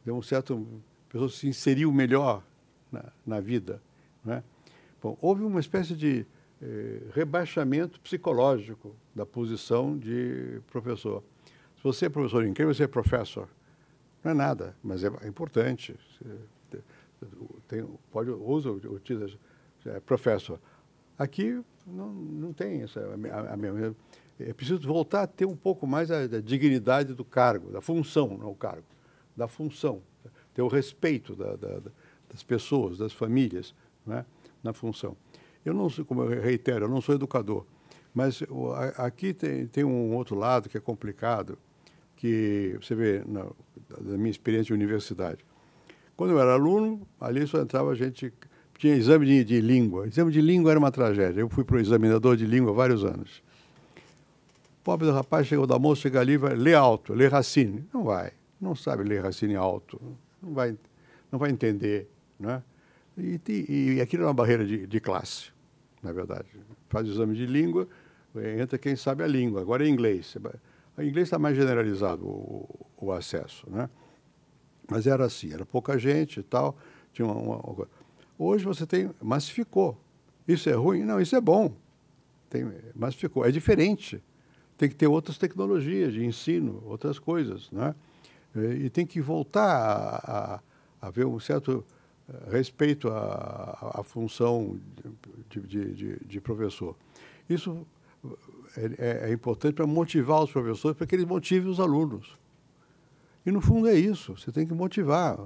deu um certo... A pessoa se inseriu melhor na vida. Né? Bom, houve uma espécie de rebaixamento psicológico da posição de professor. Se você é professor incrível, você é professor. Não é nada, mas é importante. Utiliza professor. Aqui não tem essa a mesma. É preciso voltar a ter um pouco mais da dignidade do cargo, da função, não o cargo, da função, ter o respeito das pessoas, das famílias, né, na função. Eu não sou, como eu reitero, eu não sou educador, mas aqui tem um outro lado que é complicado, que você vê da minha experiência de universidade. Quando eu era aluno, ali só entrava gente... Tinha exame de língua. Exame de língua era uma tragédia. Eu fui para o examinador de língua há vários anos. O pobre do rapaz chegou da moça, chega ali e vai ler alto, ler Racine. Não vai. Não sabe ler Racine alto. Não vai entender. Né? E aquilo é uma barreira de classe, na verdade. Faz o exame de língua, entra quem sabe a língua. Agora é inglês. O inglês está mais generalizado, o acesso. Né? Mas era assim, era pouca gente e tal. Tinha Hoje você massificou. Isso é ruim? Não, isso é bom. Massificou. É diferente. Tem que ter outras tecnologias de ensino, outras coisas. Né? E tem que voltar a ver um certo respeito à função de professor. Isso é importante para motivar os professores, para que eles motivem os alunos. E, no fundo, é isso. Você tem que motivar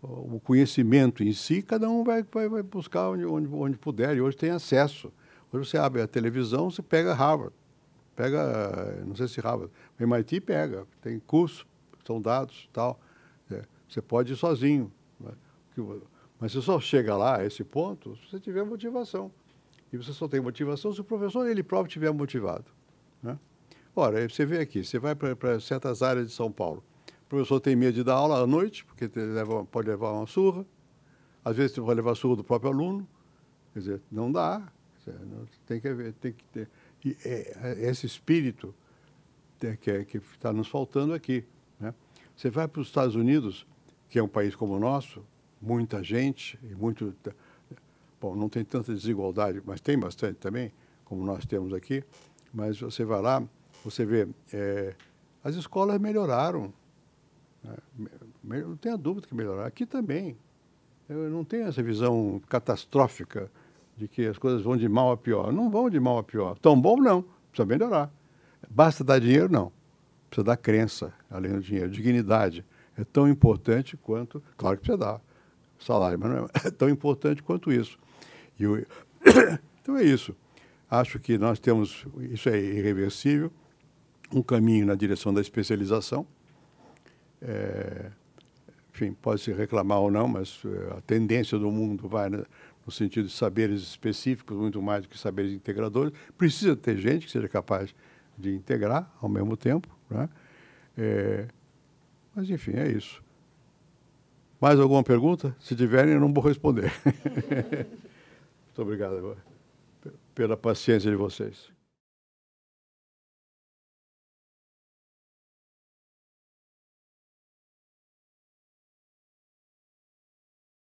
o conhecimento em si, cada um vai buscar onde puder, e hoje tem acesso. Hoje você abre a televisão, você pega Harvard, não sei se Harvard, o MIT pega, tem cursos, são dados, tal. Você pode ir sozinho, né? Mas você só chega lá a esse ponto se você tiver motivação. E você só tem motivação se o professor ele próprio estiver motivado. Né? Ora, você vê aqui, você vai para certas áreas de São Paulo, o professor tem medo de dar aula à noite, porque pode levar uma surra. Às vezes você vai levar a surra do próprio aluno. Quer dizer, não dá. Tem que ter. E esse espírito que está nos faltando aqui. Né? Você vai para os Estados Unidos, que é um país como o nosso, muita gente, e muito... Bom, não tem tanta desigualdade, mas tem bastante também, como nós temos aqui. Mas você vai lá, você vê... as escolas melhoraram. Não tenha dúvida que melhorar. Aqui também. Eu não tenho essa visão catastrófica de que as coisas vão de mal a pior. Não vão de mal a pior. Tão bom, não. Precisa melhorar. Basta dar dinheiro? Não. Precisa dar crença, além do dinheiro. Dignidade. É tão importante quanto... Claro que precisa dar salário, mas não é tão importante quanto isso. Então é isso. Acho que nós temos, isso é irreversível, um caminho na direção da especialização. Enfim, pode-se reclamar ou não, mas a tendência do mundo vai no sentido de saberes específicos, muito mais do que saberes integradores. Precisa ter gente que seja capaz de integrar ao mesmo tempo, né? Mas, enfim, é isso. Mais alguma pergunta? Se tiverem, eu não vou responder. Muito obrigado pela paciência de vocês.